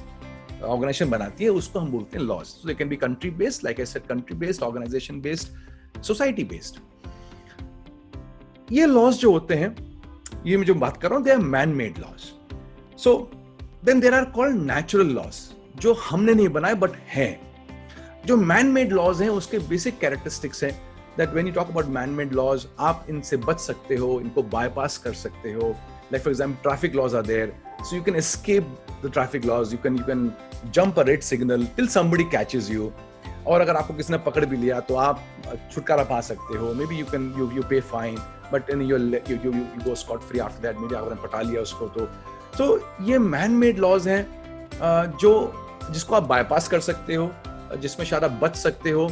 organization बनाती है, उसको हम बोलते हैं laws. So they can be country based, like I said, country based, organization based, society based. ये laws जो होते हैं, ये मैं जो बात कर रहा हूँ, they are man-made laws. So then there are called natural laws, जो हमने नहीं बनाए but हैं. जो man-made laws हैं, उसके basic characteristics हैं that when you talk about man-made laws, आप इनसे बच सकते हो, इनको bypass कर सकते हो. Like for example, traffic laws are there, so you can escape the traffic laws. You can jump a red signal till somebody catches you. और अगर आपको किसी ने पकड़ भी लिया तो आप छुटकारा पा सकते हो. Maybe you pay fine, but then you go scot free after that. maybe अगर पटा लिया उसको तो ये man-made laws हैं जो जिसको आप bypass कर सकते हो, जिसमें शायद आप बच सकते हो,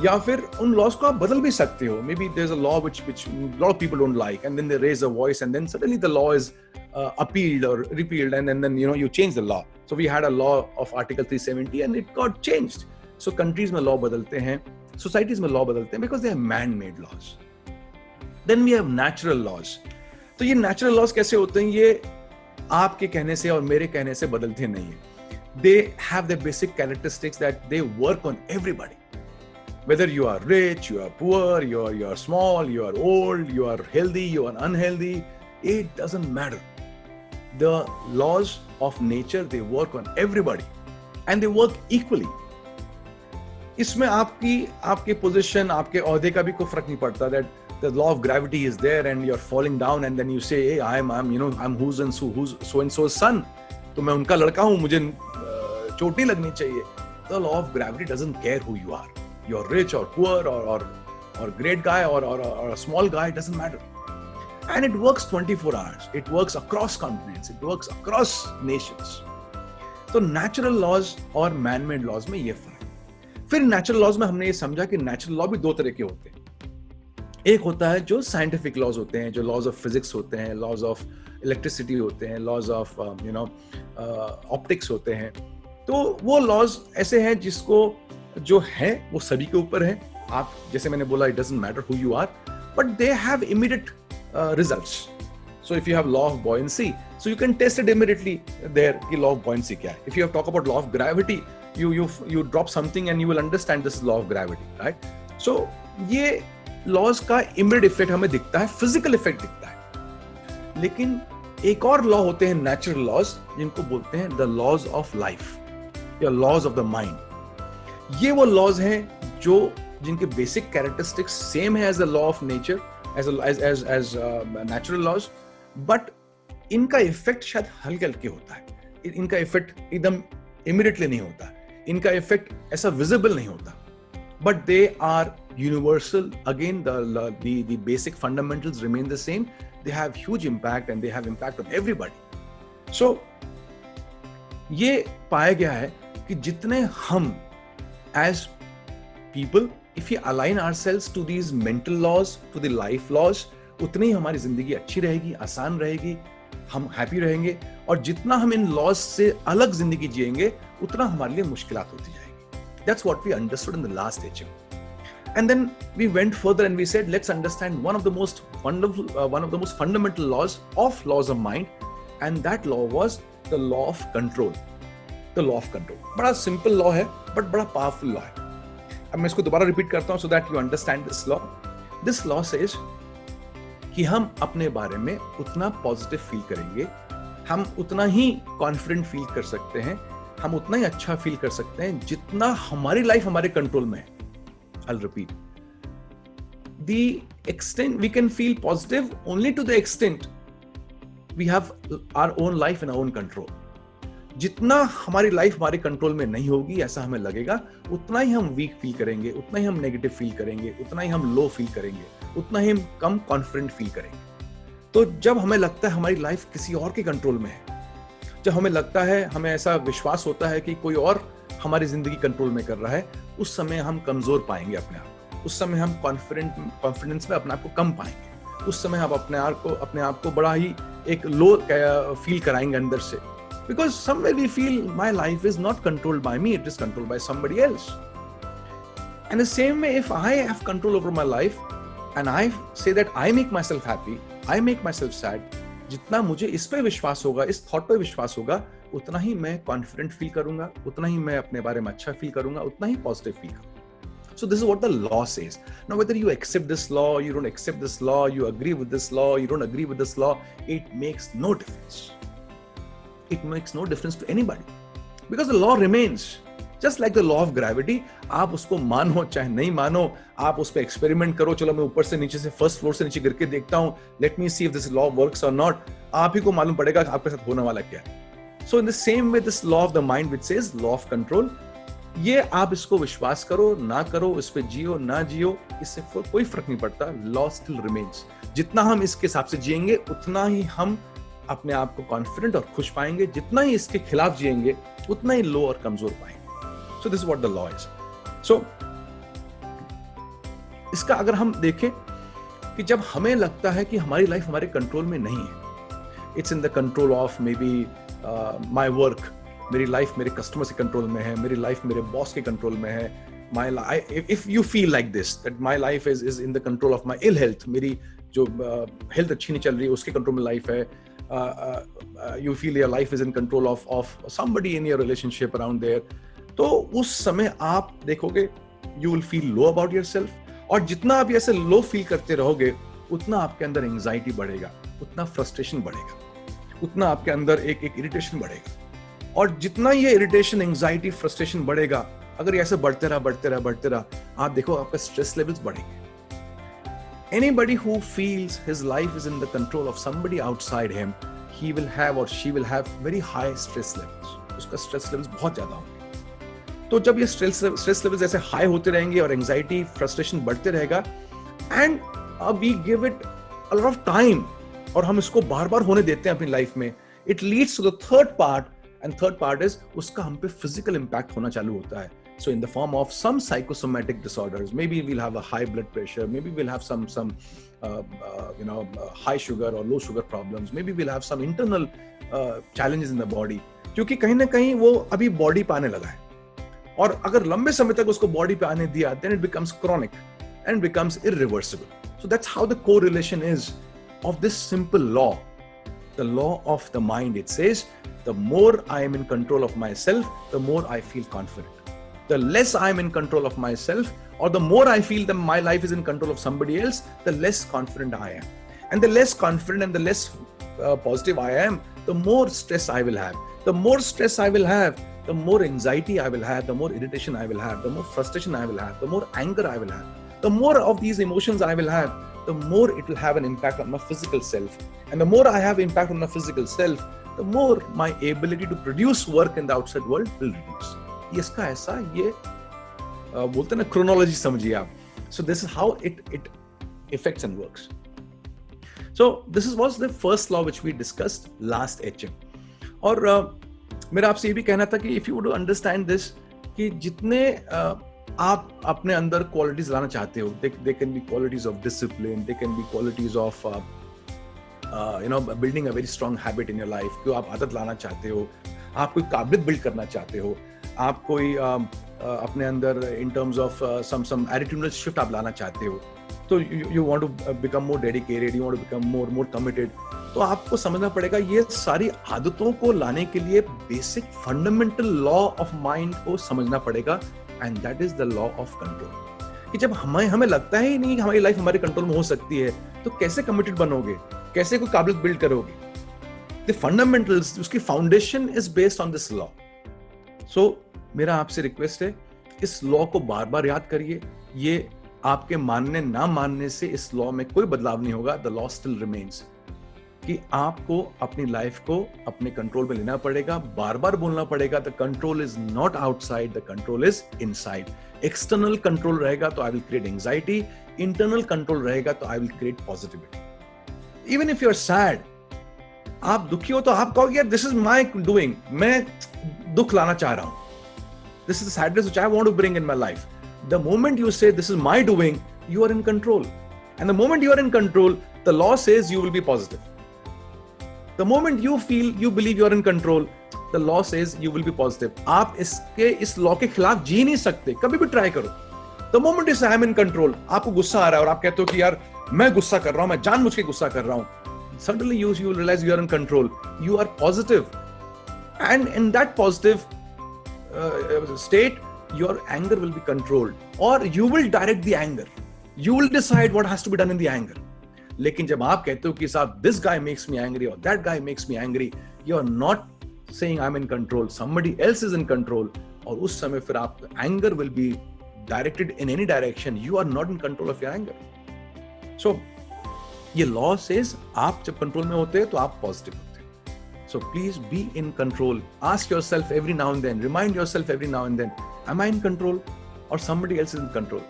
या फिर उन laws को आप बदल भी सकते हो. Maybe there's a law which a lot of people don't like, and then they raise a voice, and then suddenly the law is appealed or repealed, and then you change the law. So we had a law of Article 370 and it got changed. So countries में law बदलते हैं, societies में law बदलते हैं because they are man-made laws. Then we have natural laws. तो ये natural laws कैसे होते हैं? ये आपके कहने से और मेरे कहने से बदलते नहीं हैं. They have the basic characteristics that they work on everybody. Whether you are rich, you are poor, you are small, you are old, you are healthy, you are unhealthy, it doesn't matter. The laws of nature, they work on everybody and they work equally. इसमें आपकी position, आपके ओहदे का भी कोई फर्क नहीं पड़ता. That the law of gravity is there and you're falling down and then you say, hey, I'm who's so and so's son. तो मैं उनका लड़का हूँ, मुझे चोट नहीं लगनी चाहिए. The law of gravity doesn't care who you are. You're rich or poor or great guy or a small guy, it doesn't matter. And it works 24 hours. It works across continents. It works across nations. तो natural laws और man-made laws में ये फर्क. फिर natural laws में हमने ये समझा कि natural law भी दो तरह के होते हैं. एक होता है जो scientific laws होते हैं, जो laws of physics होते हैं, laws of electricity होते हैं, laws of optics होते हैं. तो वो laws ऐसे हैं जिसको जो है वो सभी के ऊपर है. आप जैसे मैंने बोला, it doesn't matter who you are, but they have immediate results. So if you have law of buoyancy, so you can test it immediately there कि law of buoyancy क्या है. If you have talk about law of gravity, you drop something and you will understand this is law of gravity, right? So ये laws का immediate effect हमें दिखता है, physical effect दिखता है. लेकिन एक और law होते हैं natural laws जिनको बोलते हैं the laws of life या laws of the mind. ये वो laws हैं जो जिनके basic characteristics same है as the law of nature, as natural laws, but इनका effect शायद हल्के होता है. इनका effect एकदम immediately नहीं होता. इनका effect ऐसा visible नहीं होता. But they are universal. Again, the basic fundamentals remain the same. They have huge impact and they have impact on everybody. So ये पाया गया है कि जितने हम as people, if we align ourselves to these mental laws, to the life laws, उतनी ही हमारी जिंदगी अच्छी रहेगी, आसान रहेगी, हम हैप्पी रहेंगे. और जितना हम इन लॉज से अलग जिंदगी जिएंगे उतना हमारे लिए मुश्किलात होती जाएगी. That's what we understood in the last HM. And then we went further and we said, let's understand one of the most fundamental laws of mind, and that law was the law of control. The law of control. बड़ा simple law है, but बड़ा powerful law है. अब मैं इसको दोबारा repeat करता हूँ so that you understand this law. This law says कि हम अपने बारे में उतना पॉजिटिव फील करेंगे, हम उतना ही कॉन्फिडेंट फील कर सकते हैं, हम उतना ही अच्छा फील कर सकते हैं जितना हमारी लाइफ हमारे कंट्रोल में है. I'll repeat. The extent we can feel positive only to the extent we have our own life in our own control. जितना हमारी लाइफ हमारे कंट्रोल में नहीं होगी ऐसा हमें लगेगा, उतना ही हम वीक फील करेंगे, उतना ही हम नेगेटिव फील करेंगे, उतना ही हम लो फील करेंगे, उतना ही हम कम कॉन्फिडेंट फील करेंगे. तो जब हमें लगता है हमारी लाइफ किसी और के कंट्रोल में है, जब हमें लगता है, हमें ऐसा विश्वास होता है कि कोई और हमारी जिंदगी कंट्रोल में कर रहा है, उस समय हम कमजोर पाएंगे अपने आप को. उस समय हम कॉन्फिडेंस में अपने आप को कम पाएंगे. उस समय हम अपने आप को बड़ा ही एक लो फील कराएंगे अंदर से. Because somewhere we feel my life is not controlled by me, it is controlled by somebody else. And the same way, if I have control over my life and I say that I make myself happy, I make myself sad, जितना मुझे इस पे विश्वास होगा, इस thought पे विश्वास होगा, उतना ही मैं कॉन्फिडेंट फील करूंगा, उतना ही मैं अपने बारे में अच्छा फील करूंगा, उतना ही पॉजिटिव फील करूंगा. So this is what the law says. Now whether you accept this law, you don't accept this law, you agree with this law, you don't agree with this law, it makes no difference. It makes no difference to anybody. Because the law remains. Just like the law of gravity, आप उसको मानो चाहे नहीं मानो, आप उस पर experiment करो, चलो मैं ऊपर से नीचे से फर्स्ट फ्लोर से नीचे गिर के देखता हूँ, let me see if this law works or not. आप ही को मालूम पड़ेगा आपके साथ होने वाला क्या है. So in the same way, this law of the mind which says law of control, ये आप इसको विश्वास करो ना करो, इस पे जियो ना जियो, इससे कोई फर्क नहीं पड़ता. Law still remains. जितना हम इसके हिसाब से जिएंगे उतना ही हम अपने आप को कॉन्फिडेंट और खुश पाएंगे, जितना ही इसके खिलाफ जिएंगे उतना ही लो और कमजोर पाएंगे. So this is what the law is. So इसका अगर हम देखें कि जब हमें लगता है कि हमारी लाइफ हमारे कंट्रोल में नहीं है, it's in the control of maybe my work, मेरी लाइफ मेरे कस्टमर से कंट्रोल में है, मेरी लाइफ मेरे बॉस के कंट्रोल में है, my life, if you feel like this, that my life is in the control of my ill health, मेरी जो हेल्थ अच्छी नहीं चल रही है उसके कंट्रोल में लाइफ है, you feel your life is in control of somebody in your relationship around there, तो उस समय आप देखोगे you will feel low about yourself. और जितना आप ऐसे लो फील करते रहोगे उतना आपके अंदर एंजाइटी बढ़ेगा, उतना फ्रस्ट्रेशन बढ़ेगा, उतना आपके अंदर एक इरिटेशन बढ़ेगा, और जितना ये इरिटेशन, एंजाइटी, फ्रस्ट्रेशन बढ़ेगा, अगर ऐसे बढ़ते रहा, आप देखो आपका स्ट्रेस लेवल्स बढ़ेंगे. Anybody who feels his life is in the control of somebody outside him, he will have or she will have very high stress levels. उसका stress levels बहुत ज्यादा होंगे. तो जब ये stress levels ऐसे high होते रहेंगे और anxiety, frustration बढ़ते रहेगा, and we give it a lot of time, और हम इसको बार-बार होने देते हैं अपनी लाइफ में, it leads to the third part, and third part is उसका हम पे physical impact होना चालू होता है. So in the form of some psychosomatic disorders, maybe we'll have a high blood pressure, maybe we'll have some high sugar or low sugar problems, maybe we'll have some internal challenges in the body, क्योंकि कहीं ना कहीं वो अभी body पे आने लगा है, और अगर लंबे समय तक उसको बॉडी पे आने दिया, then it becomes chronic and becomes irreversible. So that's how the correlation is of this simple law, the law of the mind. It says the more I am in control of myself, the more I feel confident. The less I am in control of myself, or the more I feel that my life is in control of somebody else, the less confident I am. And the less confident and the less positive I am, the more stress I will have. The more stress I will have, the more anxiety I will have, the more irritation I will have, the more frustration I will have, the more anger I will have. The more of these emotions I will have, the more it will have an impact on my physical self. And the more I have impact on my physical self, the more my ability to produce work in the outside world will reduce. इसका ऐसा ये बोलते ना chronology समझिए आप. So this is how it affects and works. So this was the first law which we discussed last HM. और मेरा आपसे ये भी कहना था कि if you would understand this, कि जितने आप अपने अंदर qualities लाना चाहते हो, they can be qualities of discipline, they can be qualities of building a very strong habit in your life, कि आप आदत लाना चाहते हो, आप कोई काबिलियत बिल्ड करना चाहते हो, आप कोई अपने अंदर in terms of some attitudinal shift आप लाना चाहते हो, तो you want to become more dedicated, you want to become more committed, तो आपको समझना पड़ेगा ये सारी आदतों को लाने के लिए basic fundamental law of mind को समझना पड़ेगा, and that is the law of control. कि जब हमें लगता ही नहीं कि हमारी लाइफ हमारे कंट्रोल में हो सकती है, तो कैसे कमिटेड बनोगे, कैसे कोई काबिलियत बिल्ड करोगे? द फंडामेंटल्स, उसकी foundation is based on this law. So मेरा आपसे रिक्वेस्ट है, इस लॉ को बार बार याद करिए. ये आपके मानने ना मानने से इस लॉ में कोई बदलाव नहीं होगा. द लॉ स्टिल रिमेन्स कि आपको अपनी लाइफ को अपने कंट्रोल में लेना पड़ेगा. बार बार बोलना पड़ेगा, the control is not outside, the control is inside. External control रहेगा तो I will create anxiety, internal control रहेगा तो I will create positivity. Even if you are sad, आप दुखी हो तो आप कहोगे यार दिस इज माय डूइंग, मैं दुख लाना चाह रहा हूं, this is the sadness which I want to bring in my life. The moment you say this is my doing, you are in control. And the moment you are in control, the law says you will be positive. The moment you feel, you believe you are in control, the law says you will be positive. आप इस law के खिलाफ जी नहीं सकते. कभी भी try करो. The moment you say I am in control, आपको गुस्सा आ रहा है और आप कहते हो कि यार मैं गुस्सा कर रहा हूं, मैं जानबूझ के गुस्सा कर रहा हूं. Suddenly you will realize you are in control. You are positive. And in that positive state, your anger will be controlled. Or you will direct the anger. You will decide what has to be done in the anger. लेकिन जब आप कहते हो कि साहब this guy makes me angry or that guy makes me angry, you are not saying I'm in control. Somebody else is in control. और उस समय फिर आप anger will be directed in any direction. You are not in control of your anger. So ये law says आप जब control में होते हैं तो आप positive होते हैं. So please be in control. Ask yourself every now and then. Remind yourself every now and then. Am I in control? Or somebody else is in control.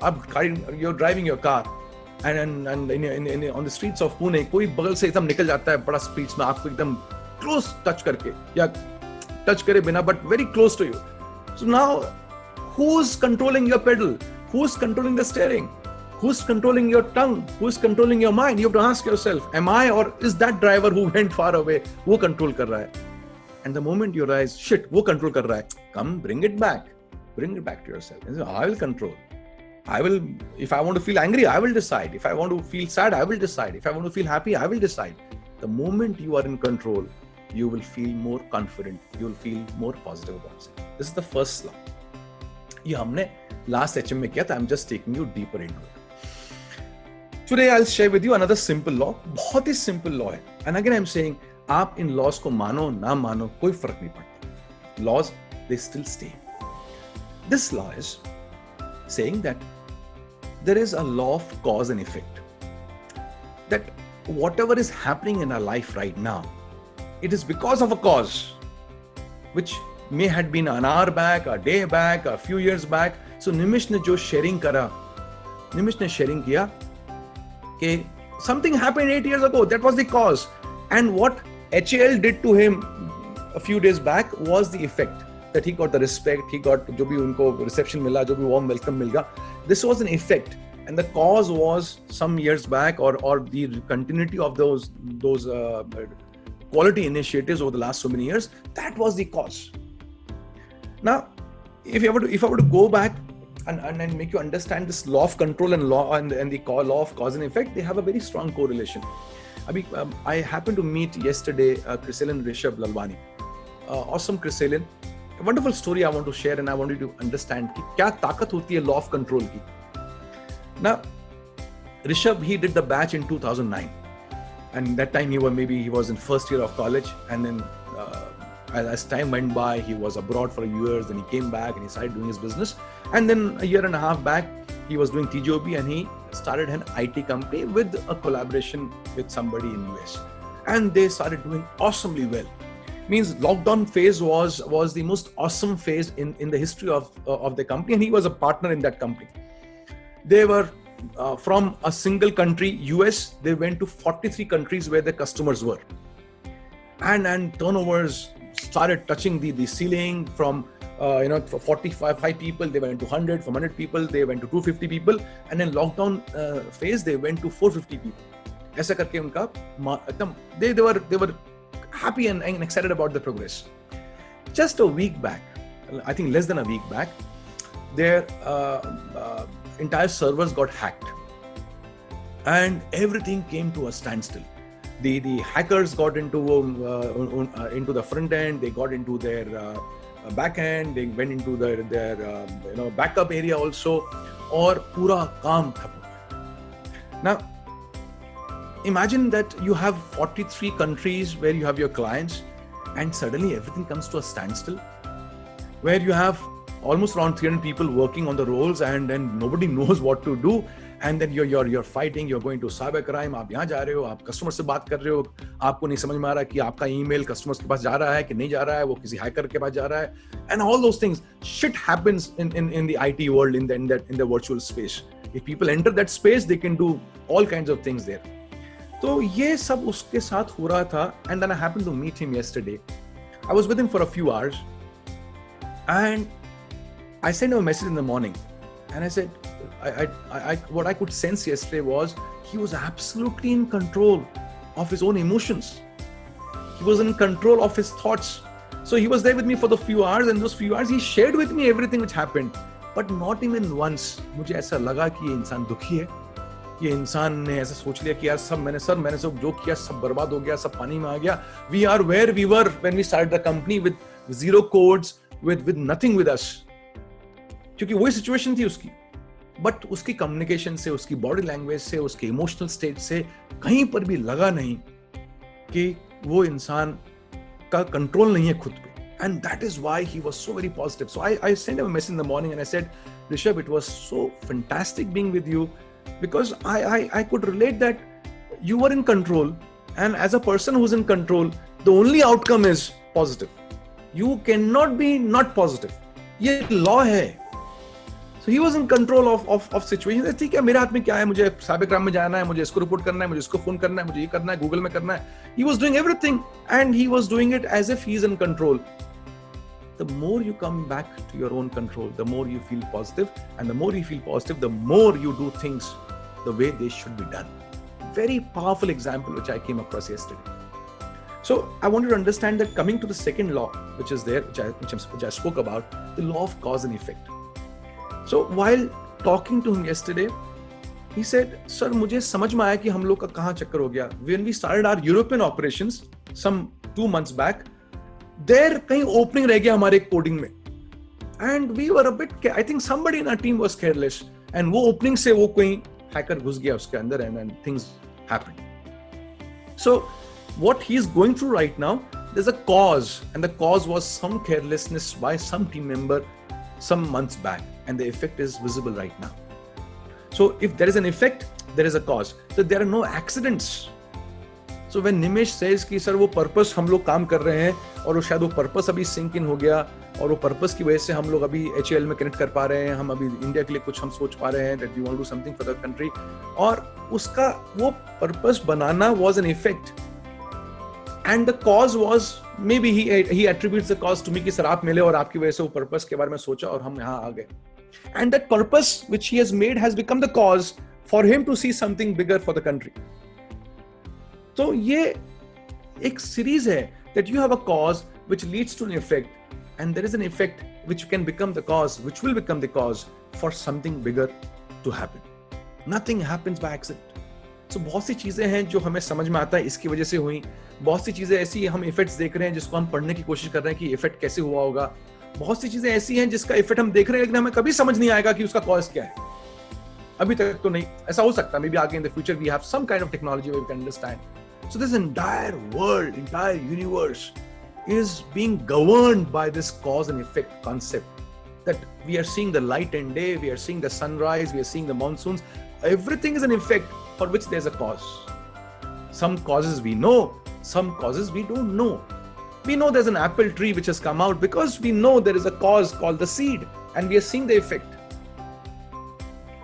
You're driving your car and on the streets of Pune, कोई बगल से एकदम निकल जाता है बड़ा speed में, आपको एकदम क्लोज टच करके या टच करे बिना, but very close to you. So now, who's controlling your pedal? Who's controlling the steering? Who's controlling your tongue? Who's controlling your mind? You have to ask yourself, am I or is that driver who went far away, वो control कर रहा है? And the moment you realize, shit, वो control कर रहा है, come bring it back. Bring it back to yourself. And say, I will control. If I want to feel angry, I will decide. If I want to feel sad, I will decide. If I want to feel happy, I will decide. The moment you are in control, you will feel more confident. You will feel more positive about yourself. This is the first law. ये हमने last HM में किया था. I'm just taking you deeper into it. Today I'll share with you another simple law. बहुत ही simple law है. And again I'm saying, आप in laws को मानो ना मानो कोई फर्क नहीं पड़ता. Laws, they still stay. This law is saying that there is a law of cause and effect. That whatever is happening in our life right now, it is because of a cause, which may had been an hour back, a day back, a few years back. So Nimish ने जो sharing करा, Nimish ने sharing किया कि something happened 8 years ago. That was the cause. And what HAL did to him a few days back was the effect. That he got the respect, he got जो भी उनको reception मिला, जो भी warm welcome मिला. This was an effect. And the cause was some years back, or the continuity of those quality initiatives over the last so many years. That was the cause. Now, if I were to go back and make you understand this law of control and law of cause and effect, they have a very strong correlation. I happened to meet yesterday Criselin Rishabh Lalwani. Awesome Criselin. A wonderful story I want to share, and I want you to understand कि क्या ताकत होती है law of control की. Now, Rishabh, he did the batch in 2009, and that time he was in first year of college, and then as time went by, he was abroad for years, then he came back and he started doing his business, and then a year and a half back, he was doing TJOB, and he started an IT company with a collaboration with somebody in US, and they started doing awesomely well. Means lockdown phase was the most awesome phase in the history of the company, and he was a partner in that company. They were from a single country, US, they went to 43 countries where the customers were. And turnovers started touching the ceiling from, for 45 people, they went to 100, from 100 people, they went to 250 people. And in lockdown phase, they went to 450 people. ऐसा करके उनका एकदम they were happy and excited about the progress. Just a week back, I think less than a week back, their entire servers got hacked, and everything came to a standstill. The hackers got into the front end, they got into their back end, they went into their backup area also, और पूरा काम ठप हो गया. Now, imagine that you have 43 countries where you have your clients, and suddenly everything comes to a standstill, where you have almost around 300 people working on the roles, and then nobody knows what to do, and then you're fighting, you're going to cyber crime. आप यहाँ जा रहे हो, आप customer से बात कर रहे हो, आपको नहीं समझ में आ रहा कि आपका ईमेल कस्टमर्स के पास जा रहा है कि नहीं जा रहा है, वो किसी हैकर के पास जा रहा है, and all those things. Shit happens in the IT world, in the virtual space. If people enter that space, they can do all kinds of things there. तो ये सब उसके साथ हो रहा था, and then I happened to meet him yesterday. I was with him for a few hours, and I sent him a message in the morning, and I said, what I could sense yesterday was he was absolutely in control of his own emotions. He was in control of his thoughts. So he was there with me for the few hours, and those few hours he shared with me everything which happened. But not even once मुझे ऐसा लगा कि ये इंसान दुखी है. ये इंसान ने ऐसा सोच लिया कि यार मैंने सब जो किया सब बर्बाद हो गया, सब पानी में आ गया. We are where we were when we started the company, with zero codes, with nothing with us. क्योंकि वही सिचुएशन थी उसकी, बट उसकी कम्युनिकेशन से, उसकी बॉडी लैंग्वेज से, उसके इमोशनल स्टेट से कहीं पर भी लगा नहीं कि वो इंसान का कंट्रोल नहीं है खुद पे. And that is why he was so very positive. So I sent him a message in the morning and I said, Rishabh, it was so fantastic being with you, because I could relate that you were in control, and as a person who's in control, the only outcome is positive. You cannot be not positive. ये law है. So he was in control of situations. ठीक है, मेरे हाथ में क्या है, मुझे साइबर क्राइम में जाना है, मुझे इसको रिपोर्ट करना है, मुझे इसको फोन करना है, मुझे ये करना है, गूगल में करना है. He was doing everything, and he was doing it as if he's in control. The more you come back to your own control, the more you feel positive, and the more you feel positive, the more you do things the way they should be done. Very powerful example which I came across yesterday. So I wanted to understand that, coming to the second law, which is there, which I spoke about, the law of cause and effect. So while talking to him yesterday, he said, "Sir, मुझे समझ में आया कि हम लोग का कहाँ चक्कर हो गया. When we started our European operations some 2 months back, there कहीं opening रह गया हमारे coding में, and we were a bit. I think somebody in our team was careless, and वो opening से वो कोई hacker घुस गया उसके अंदर, and things happened. So what he is going through right now, there's a cause, and the cause was some carelessness by some team member some months back, and the effect is visible right now. So if there is an effect, there is a cause. So there are no accidents. So when Nimesh says कि sir वो purpose हम लोग काम कर रहे हैं और वो शायद वो पर्पस अभी सिंक इन हो गया और वो पर्पस की वजह से हम लोग अभी HAL में कनेक्ट कर पा रहे हैं, हम अभी इंडिया के लिए कुछ हम सोच पा रहे हैं that we want to do something for the country, और उसका वो purpose banana was an effect, and the cause was maybe he attributes the cause to me कि सर आप मिले और आपकी वजह से वो पर्पस के बारे में सोचा और हम यहाँ आ गए, and that purpose which he has made has become the cause for him to see something bigger for the country. तो ये एक सीरीज है that you have a cause which leads to an effect, and there is an effect which can become the cause, which will become the cause for something bigger to happen. Nothing happens by accident. So बहुत सी चीजें हैं जो हमें समझ में आता है इसकी वजह से हुई, बहुत सी चीजें ऐसी हम इफेक्ट्स देख रहे हैं जिसको हम पढ़ने की कोशिश कर रहे हैं कि इफेक्ट कैसे हुआ होगा, बहुत सी चीजें ऐसी हैं जिसका इफेक्ट हम देख रहे हैं लेकिन हमें कभी समझ नहीं आएगा कि उसका कॉज क्या है, अभी तक तो नहीं. ऐसा हो सकता है, मे बी आगे in the future we have some kind of technology way we can understand. So this entire world, entire universe is being governed by this cause and effect concept, that we are seeing the light and day, we are seeing the sunrise, we are seeing the monsoons. Everything is an effect for which there's a cause. Some causes we know, some causes we don't know. We know there's an apple tree which has come out because we know there is a cause called the seed, and we are seeing the effect.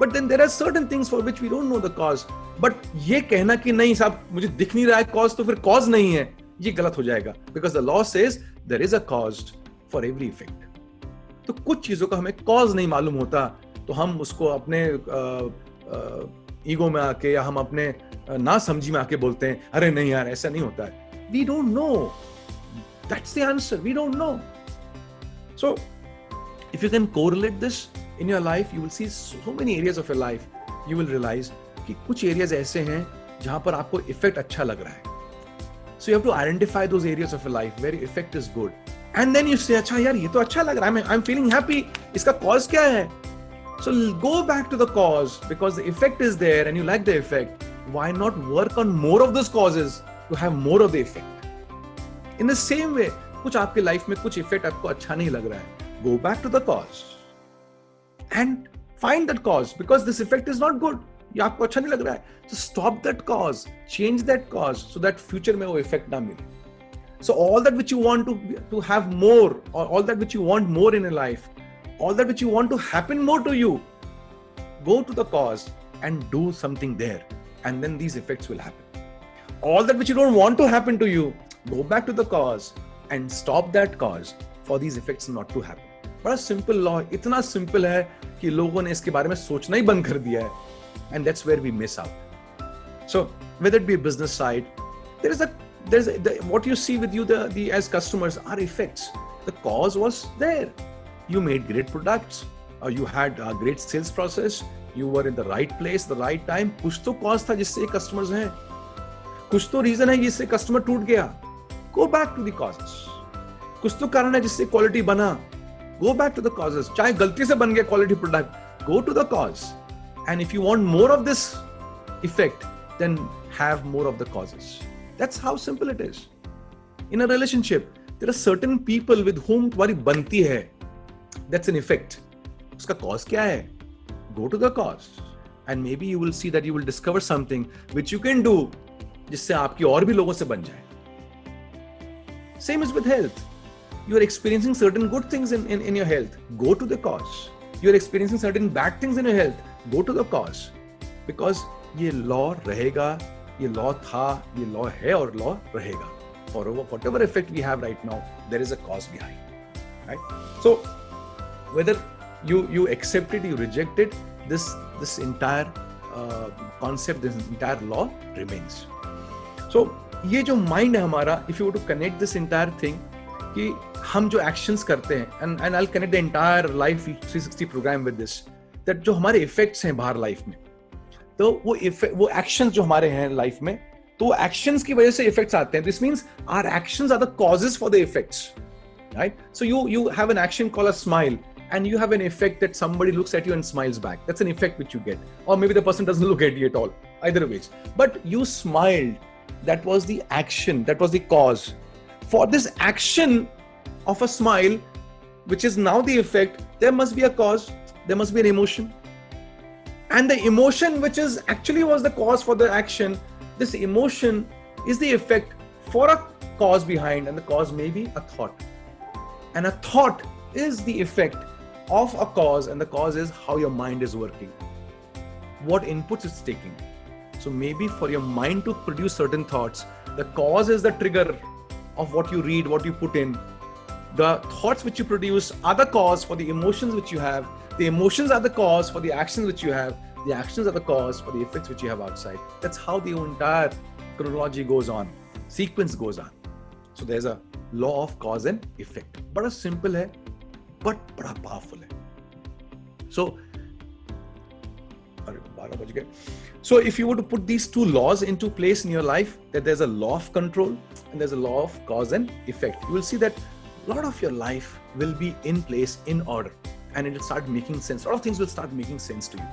But then there are certain things for which we don't know the cause. But ये कहना कि नहीं साहब मुझे दिख नहीं रहा है cause, तो फिर cause नहीं है, ये गलत हो जाएगा. Because the law says there is a cause for every effect. तो कुछ चीजों का हमें cause नहीं मालूम होता, तो हम उसको अपने ईगो में आके या हम अपने ना समझी में आके बोलते हैं अरे नहीं यार ऐसा नहीं होता है. We don't know. That's the answer. We don't know. So if you can correlate this in your life, you will see so many areas of your life. You will realize कि कुछ एरियाज ऐसे हैं जहां पर आपको effect अच्छा लग रहा है. So you have to identify those areas of your life where your effect is good, and then you say अच्छा यार ये तो अच्छा लग रहा है, I'm feeling happy, इसका cause क्या है? So go back to the cause because the effect is there and you like the effect. Why not work on more of those causes to have more of the effect? In the same way, कुछ आपके life में कुछ effect आपको अच्छा नहीं लग रहा है, go back to the cause and find that cause because this effect is not good. ये आपको अच्छा नहीं लग रहा है, so stop that cause, change that cause so that future में वो effect ना मिले. So all that which you want to have more, or all that which you want more in your life, all that which you want to happen more to you, go to the cause and do something there, and then these effects will happen. All that which you don't want to happen to you, go back to the cause and stop that cause for these effects not to happen. बड़ा simple law, इतना simple है कि लोगों ने इसके बारे में सोचना ही बंद कर दिया है. And that's where we miss out. So whether it be a business side, there's what you see with you the as customers are effects. The cause was there. You made great products, or you had a great sales process. You were in the right place, the right time. कुछ तो cause था जिससे customers हैं. कुछ तो reason है जिससे customer टूट गया. Go back to the causes. कुछ तो कारण है जिससे quality बना. Go back to the causes. चाहे गलती से बन गया quality product, go to the cause. And if you want more of this effect, then have more of the causes. That's how simple it is. In a relationship, there are certain people with whom तुम्हारी बनती है. That's an effect. उसका cause क्या है? Go to the cause. And maybe you will see that you will discover something which you can do जिससे आपकी और भी लोगों से बन जाए. Same is with health. You are experiencing certain good things in your health. Go to the cause. You are experiencing certain bad things in your health. Go to the cause, because ये law रहेगा, ये law था, ये law है और law रहेगा. For whatever effect we have right now, there is a cause behind, right? So whether you accept it, you reject it, this entire concept, this entire law remains. So ये जो mind है हमारा, if you were to connect this entire thing, कि हम जो actions करते हैं, and I'll connect the entire Life 360 program with this. that जो हमारे इफेक्ट्स हैं बाहर लाइफ में, तो वो एक्शंस जो हमारे हैं लाइफ में, तो एक्शंस की वजह से इफेक्ट्स आते हैं. This means our actions are the causes for the effects, right? So you have an action called a smile, and you have an effect that somebody looks at you and smiles back. That's an effect which you get, or maybe the person doesn't look at you at all. Either ways, but you smiled that was the action, that was the cause. For this action of a smile, which is now the effect, there must be a cause, there must be an emotion. And the emotion which is actually was the cause for the action, this emotion is the effect for a cause behind, and the cause may be a thought. And a thought is the effect of a cause, and the cause is how your mind is working, what inputs it's taking. So maybe for your mind to produce certain thoughts, the cause is the trigger of what you read, what you put in. The thoughts which you produce are the cause for the emotions which you have. The emotions are the cause for the actions which you have. The actions are the cause for the effects which you have outside. That's how the entire chronology goes on, sequence goes on. So there's a law of cause and effect. बड़ा simple है, but बड़ा powerful है. So, so if you were to put these two laws into place in your life, that there's a law of control and there's a law of cause and effect, you will see that a lot of your life will be in place, in order, and it will start making sense. A lot of things will start making sense to you.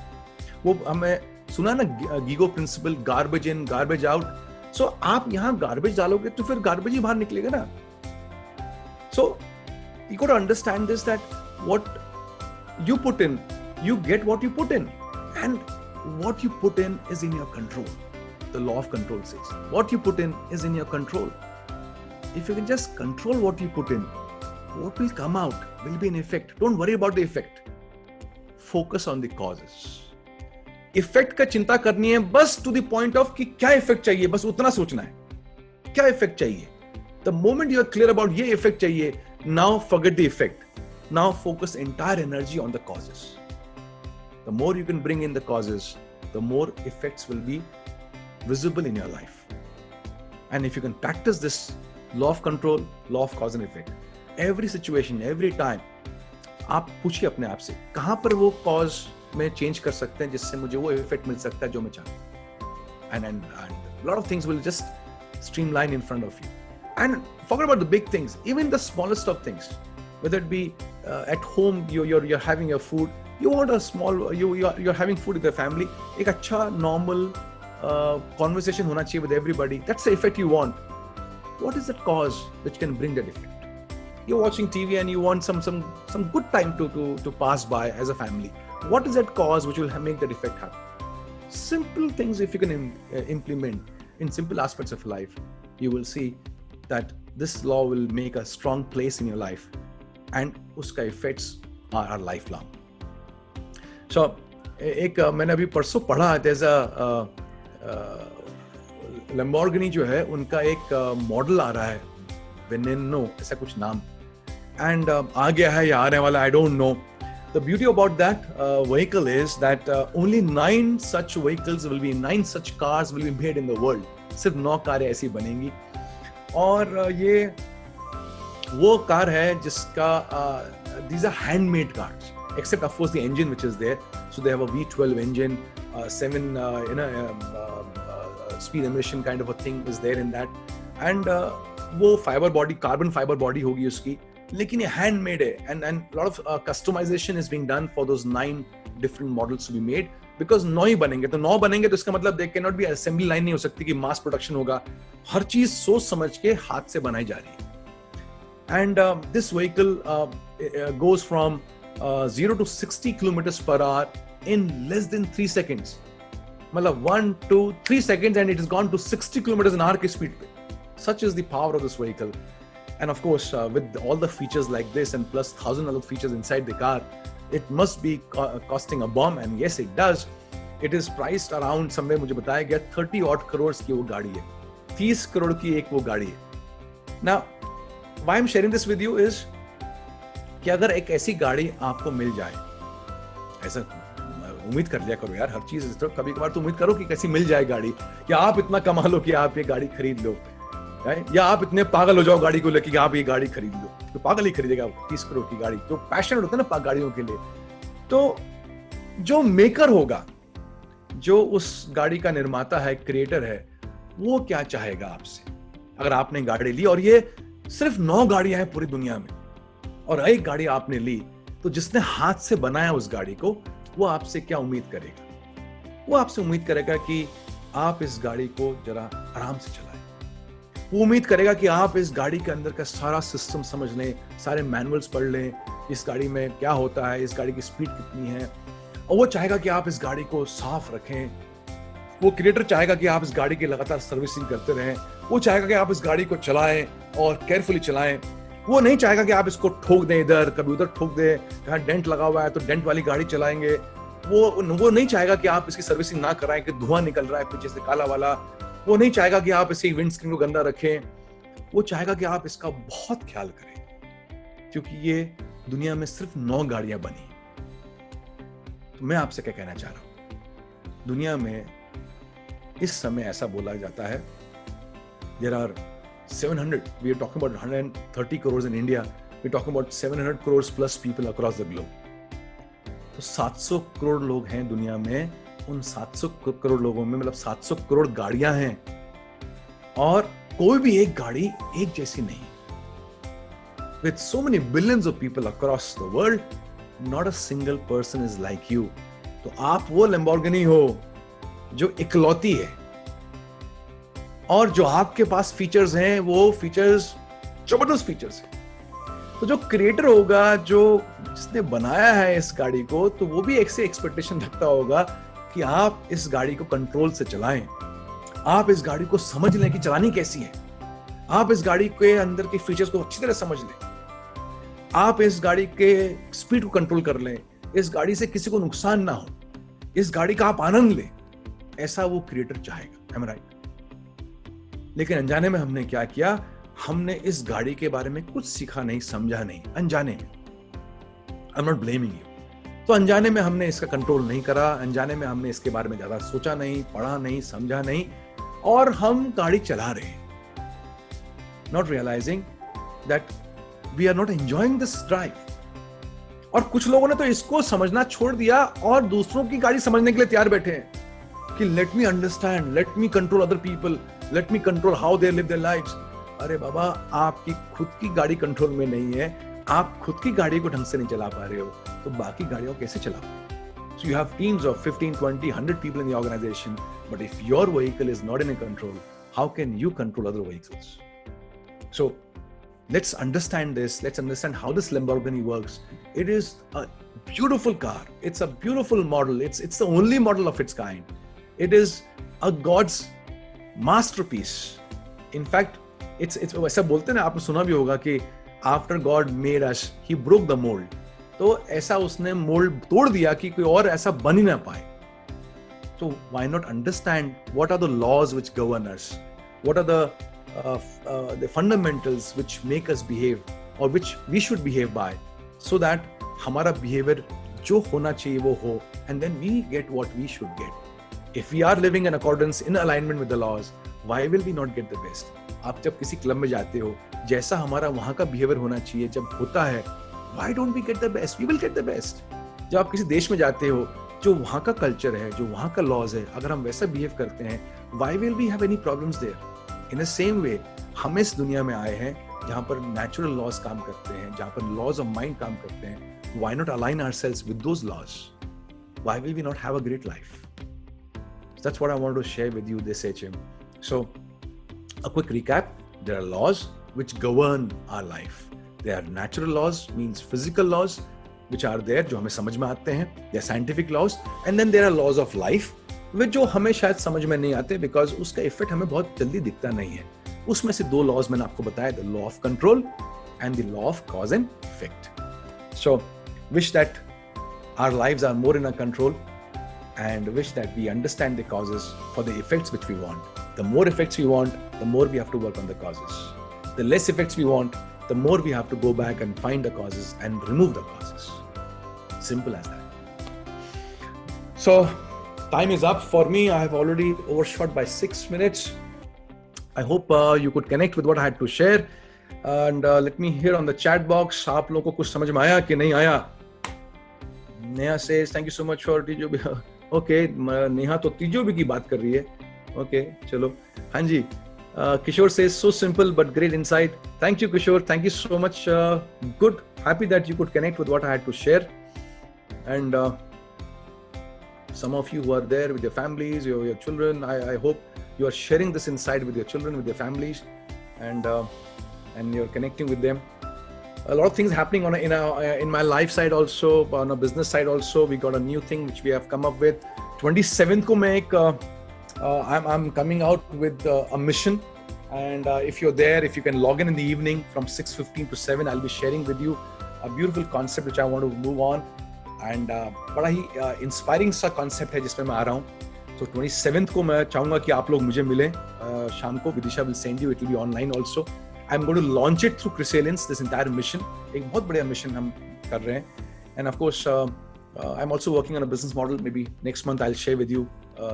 वो हमें सुना ना GIGO principle, garbage in garbage out. So आप यहाँ garbage डालोगे तो फिर garbage ही बाहर निकलेगा ना. सो you got to understand this, that what you put in, you get what you put in, and what you put in is in your control. The law of control says what you put in is in your control. If you can just control what you put in, what will come out will be an effect. Don't worry about the effect. Focus on the causes. Effect का चिंता करनी है बस to the point of कि क्या effect चाहिए, बस उतना सोचना है क्या इफेक्ट चाहिए. The moment you are clear about ये इफेक्ट चाहिए, now forget the effect. Now focus entire energy on the causes. The more you can bring in the causes, the more effects will be visible in your life. And if you can practise this law of control, law of cause and effect, every situation, every time, आप पूछिए अपने आप से कहां पर वो cause में change कर सकते हैं जिससे मुझे वो इफेक्ट मिल सकता है जो मैं चाहता हूं. And lot of things will just streamline in front of you. And forget about the big things, even the smallest of things, whether it be at home, you're having your food, you want a small, you're having food with your family, एक अच्छा normal conversation होना चाहिए with everybody. That's the effect you want. What is that cause which can bring that effect? You're watching TV and you want some good time to pass by as a family. What is that cause which will make that effect happen? Simple things, if you can implement in simple aspects of life, you will see that this law will make a strong place in your life, and uska effects are lifelong. So, मैंने अभी परसों पढ़ा, there's a Lamborghini जो है उनका एक model आ रहा है, Veneno ऐसा कुछ नाम, and आ गया है या आने वाला, I don't know. The beauty about that vehicle is that only 9 such vehicles will be, 9 such cars will be made in the world. सिर्फ 9 कारें ऐसी बनेंगी, और ये वो कार है जिसका these are handmade cars, except of course the engine which is there. So they have a V12 engine, 7 speed emission kind of a thing is there in that, and वो fiber body, carbon fiber body होगी उसकी, लेकिन ये handmade है, and lot of customization is being done for those 9 different models to be made, because 9 ही बनेंगे. तो 9 बनेंगे तो इसका मतलब they cannot be assembly line नहीं हो सकती कि mass production होगा. हर चीज सोच समझ के हाथ से बनाई जा रही है. And this vehicle goes from 0 to 60 kilometers per hour in less than 3 seconds. मतलब 1, 2, 3 seconds and it has gone to 60 kilometers an hour की speed पे. Such is the power of this vehicle. And of course, with all the features like this and plus 1,000 other features inside the car, it must be costing a bomb. And yes, it does. It is priced around somewhere, मुझे बताया गया 30 odd crores की वो गाड़ी है. 30 करोड़ की एक वो गाड़ी है. Now, why I'm sharing this with you is कि अगर एक ऐसी गाड़ी आपको मिल जाए, ऐसा उम्मीद कर लिया करो यार, हर चीज इस तरह कभी कभार तो उम्मीद करो कि कैसी मिल जाए गाड़ी, या आप इतना कमा लो कि आप ये गाड़ी खरीद लो, या आप इतने पागल हो जाओ गाड़ी को लेके कि आप ये गाड़ी खरीद लो. तो पागल ही खरीदेगा 30 करोड़ की गाड़ी. जो पैशनेट होता है ना गाड़ियों के लिए, तो जो मेकर होगा, जो उस गाड़ी का निर्माता है, क्रिएटर है, वो क्या चाहेगा आपसे. अगर आपने गाड़ी ली और ये सिर्फ 9 गाड़ियां हैं पूरी दुनिया में और एक गाड़ी आपने ली, तो जिसने हाथ से बनाया उस गाड़ी को, वो आपसे क्या उम्मीद करेगा. वो आपसे उम्मीद करेगा कि आप इस गाड़ी को जरा आराम से चलाएं। वो उम्मीद करेगा कि आप इस गाड़ी के अंदर का सारा सिस्टम समझ लें, सारे मैनुअल्स पढ़ लें, इस गाड़ी में क्या होता है, इस गाड़ी की स्पीड कितनी है, और वो चाहेगा कि आप इस गाड़ी को साफ रखें। वो क्रिएटर चाहेगा कि आप इस गाड़ी की लगातार सर्विसिंग करते रहें। वो चाहेगा कि आप इस गाड़ी को चलाएं और केयरफुली चलाएं। वो नहीं चाहेगा कि आप इसको ठोक दें, इधर कभी उधर ठोक दें, कहाँ डेंट लगा हुआ है तो डेंट वाली गाड़ी चलाएंगे। वो नहीं चाहेगा कि आप इसकी सर्विसिंग ना कराएं कि धुआं निकल रहा है पीछे से काला वाला। वो नहीं चाहेगा कि आप इसकी विंडस्क्रीन को गंदा रखें। वो चाहेगा कि आप इसका बहुत ख्याल करें, क्योंकि ये दुनिया में सिर्फ 9 गाड़ियां बनी। तो मैं आपसे क्या कहना चाह रहा हूं, दुनिया में इस समय ऐसा बोला जाता है, there are 700, we are talking about 130 crores in India, we are talking about 700 crores plus people across the globe. तो 700 करोड़ लोग हैं दुनिया में। उन 700 करोड़ लोगों में मतलब 700 करोड़ गाड़ियां हैं, और कोई भी एक गाड़ी एक जैसी नहीं। With so many billions of people across the world, not a single person is like you. तो आप वो Lamborghini हो जो इकलौती है, और जो आपके पास फीचर्स हैं वो फीचर्स जबरदस्त फीचर्स हैं। तो जो क्रिएटर होगा, जो जिसने बनाया है इस गाड़ी को, तो वो भी एक से एक्सपेक्टेशन रखता होगा कि आप इस गाड़ी को कंट्रोल से चलाएं, आप इस गाड़ी को समझ लें कि चलानी कैसी है, आप इस गाड़ी के अंदर के फीचर्स को अच्छी तरह समझ लें, आप इस गाड़ी के स्पीड को कंट्रोल कर लें, इस गाड़ी से किसी को नुकसान ना हो, इस गाड़ी का आप आनंद लें। ऐसा वो क्रिएटर चाहेगा। am I right? लेकिन अनजाने में हमने क्या किया, हमने इस गाड़ी के बारे में कुछ सीखा नहीं, समझा नहीं, अनजाने में। I am not blaming you. तो अनजाने में हमने इसका कंट्रोल नहीं करा, अनजाने में हमने इसके बारे में ज्यादा सोचा नहीं, पढ़ा नहीं, समझा नहीं, और हम गाड़ी चला रहे हैं, not realising that we are not enjoying this drive. और कुछ लोगों ने तो इसको समझना छोड़ दिया और दूसरों की गाड़ी समझने के लिए तैयार बैठे हैं कि let me understand, let me control other people, let me control how they live their lives. अरे बाबा, आपकी खुद की गाड़ी कंट्रोल में नहीं है, आप खुद की गाड़ी को ढंग से नहीं चला पा रहे हो, तो बाकी गाड़ियों को कैसे चलाओ? So you have teams of 15, 20, 100 people in the organization, but if your vehicle is not in a control, how can you control other vehicles? So let's understand this. Let's understand how this Lamborghini works. It is a beautiful car. It's a beautiful model. It's the only model of its kind. It is a God's masterpiece. In fact, it's ऐसा बोलते हैं ना, आपने सुना भी होगा कि after God made us, He broke the mold. तो ऐसा उसने मोल्ड तोड़ दिया कि कोई और ऐसा बन ही ना पाए। So why not understand what are the laws which govern us? What are the fundamentals which make us behave or which we should behave by, so that हमारा behavior जो होना चाहिए वो हो, and then we get what we should get. If we are living in accordance, in alignment with the laws, why will we not get the best? आप जब किसी club में जाते हो, जैसा हमारा वहाँ का बिहेवियर होना चाहिए जब होता है, why don't we get the best? We will get the best. जब आप किसी देश में जाते हो, जो वहाँ का कल्चर है, जो वहाँ का लॉज है, अगर हम वैसा बिहेव करते हैं, why will we have any problems there? In the same way, हम इस दुनिया में आए हैं जहाँ पर नेचुरल लॉज काम करते हैं, जहाँ पर लॉज ऑफ माइंड काम करते हैं। Why not align ourselves with those laws? Why will we not have a great life? That's what I wanted to share with you this HM. So, a quick recap: there are laws which govern our life. There are natural laws, means physical laws, which are there, जो हमें समझ में आते हैं. There are scientific laws, and then there are laws of life, which जो हमें शायद समझ में नहीं आते because उसका इफेक्ट हमें बहुत जल्दी दिखता नहीं है. उसमें से 2 laws मैंने आपको बताया, the law of control and the law of cause and effect. So, wish that our lives are more in our control, and wish that we understand the causes for the effects which we want. The more effects we want, the more we have to work on the causes. The less effects we want, the more we have to go back and find the causes and remove the causes. Simple as that. So, time is up for me. I have already overshot by 6 minutes. I hope you could connect with what I had to share. And let me hear on the chat box, आप लोगों को कुछ समझ में आया कि नहीं आया? Neha says, thank you so much for TJOB. Okay, Neha तो TJOB की बात कर रही है. Okay, चलो. हाँ जी. Kishore says, so simple but great insight. Thank you, Kishore. Thank you so much. Good. Happy that you could connect with what I had to share. And some of you who are there with your families, your children, I hope you are sharing this insight with your children, with your families, and you're connecting with them. A lot of things happening in my life side also, on a business side also. We got a new thing which we have come up with. 27th ko main I'm coming out with a mission, and if you're there, if you can log in the evening from 6:15 to 7, I'll be sharing with you a beautiful concept which I want to move on, and बड़ा ही inspiring सा concept है जिसमें मैं आ रहा हूँ. So 27th को मैं चाहूँगा कि आप लोग मुझे मिलें शाम को. Vidisha will send you. It will be online also. I'm going to launch it through Chrysalliance, this entire mission. एक बहुत बड़ा mission हम कर रहे हैं. And of course, I'm also working on a business model. Maybe next month I'll share with you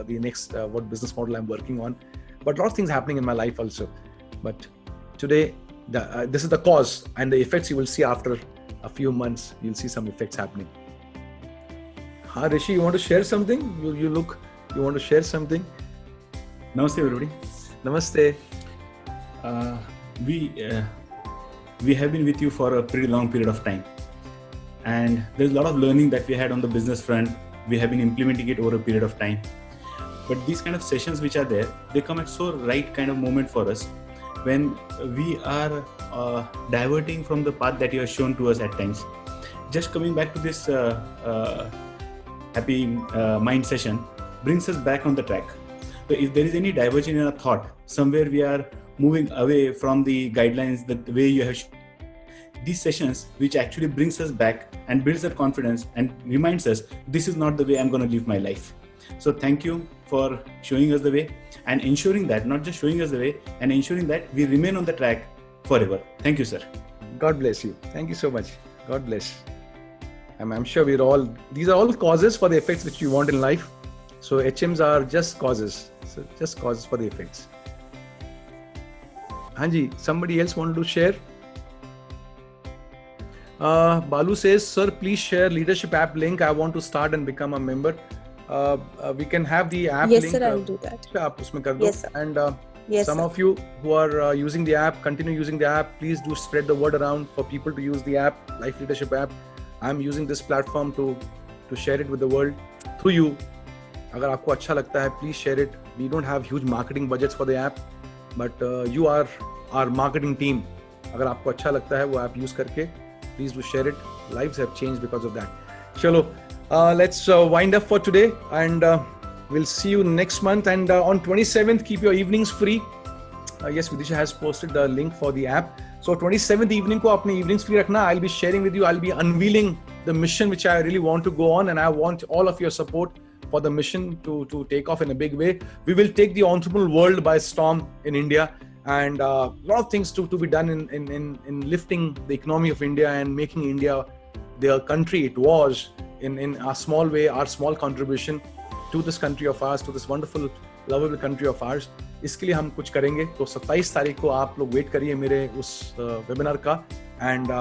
the next what business model I'm working on. But a lot of things happening in my life also. But today, this is the cause, and the effects you will see after a few months. You'll see some effects happening. Huh, Rishi, you want to share something? You want to share something? Namaste, everybody. Namaste. We have been with you for a pretty long period of time, and there's a lot of learning that we had on the business front. We have been implementing it over a period of time, but these kind of sessions which are there, they come at so right kind of moment for us when we are diverting from the path that you have shown to us at times. Just coming back to this happy mind session brings us back on the track. So if there is any diversion in a thought, somewhere we are moving away from the guidelines, the way you have these sessions, which actually brings us back and builds that confidence and reminds us, this is not the way I'm going to live my life. So thank you for showing us the way and ensuring that, not just showing us the way, and ensuring that we remain on the track forever. Thank you, sir. God bless you. Thank you so much. God bless. I'm sure these are all causes for the effects which you want in life. So HMs are just causes. So just causes for the effects. Hanji, somebody else wanted to share? Balu says, sir, please share leadership app link. I want to start and become a member. We can have the app Yes, link. sir, I'll do that. Aap usme kar do. Yes, sir. And Yes, some sir. of you who are using the app, continue using the app. Please do spread the word around for people to use the app, Life Leadership app. I'm using this platform to share it with the world through you. अगर आपको अच्छा लगता है, please share it. We don't have huge marketing budgets for the app, but you are our marketing team. अगर आपको अच्छा लगता है वो app use करके, please do share it. Lives have changed because of that. Chalo, let's wind up for today, and we'll see you next month. And on 27th, keep your evenings free. Yes, Vidisha has posted the link for the app. So 27th evening को अपने evenings free रखना. I'll be sharing with you. I'll be unveiling the mission which I really want to go on, and I want all of your support for the mission to take off in a big way. We will take the entrepreneurial world by storm in India, and a lot of things to be done in lifting the economy of India and making India the country it was in a small way, our small contribution to this country of ours, to this wonderful, lovable country of ours. इसके लिए हम कुछ करेंगे. तो 27 तारीख को आप लोग वेट करिए मेरे उस वेबिनार का, and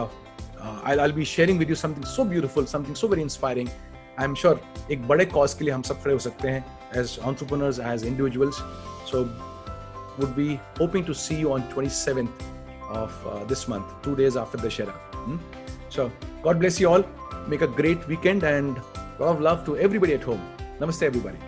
I'll be sharing with you something so beautiful, something so very inspiring. I'm sure एक बड़े cause के लिए हम सब खड़े हो सकते हैं as entrepreneurs, as individuals. So would be hoping to see you on 27th of this month, 2 days after the Shera. So God bless you all. Make a great weekend, and a lot of love to everybody at home. Namaste, everybody.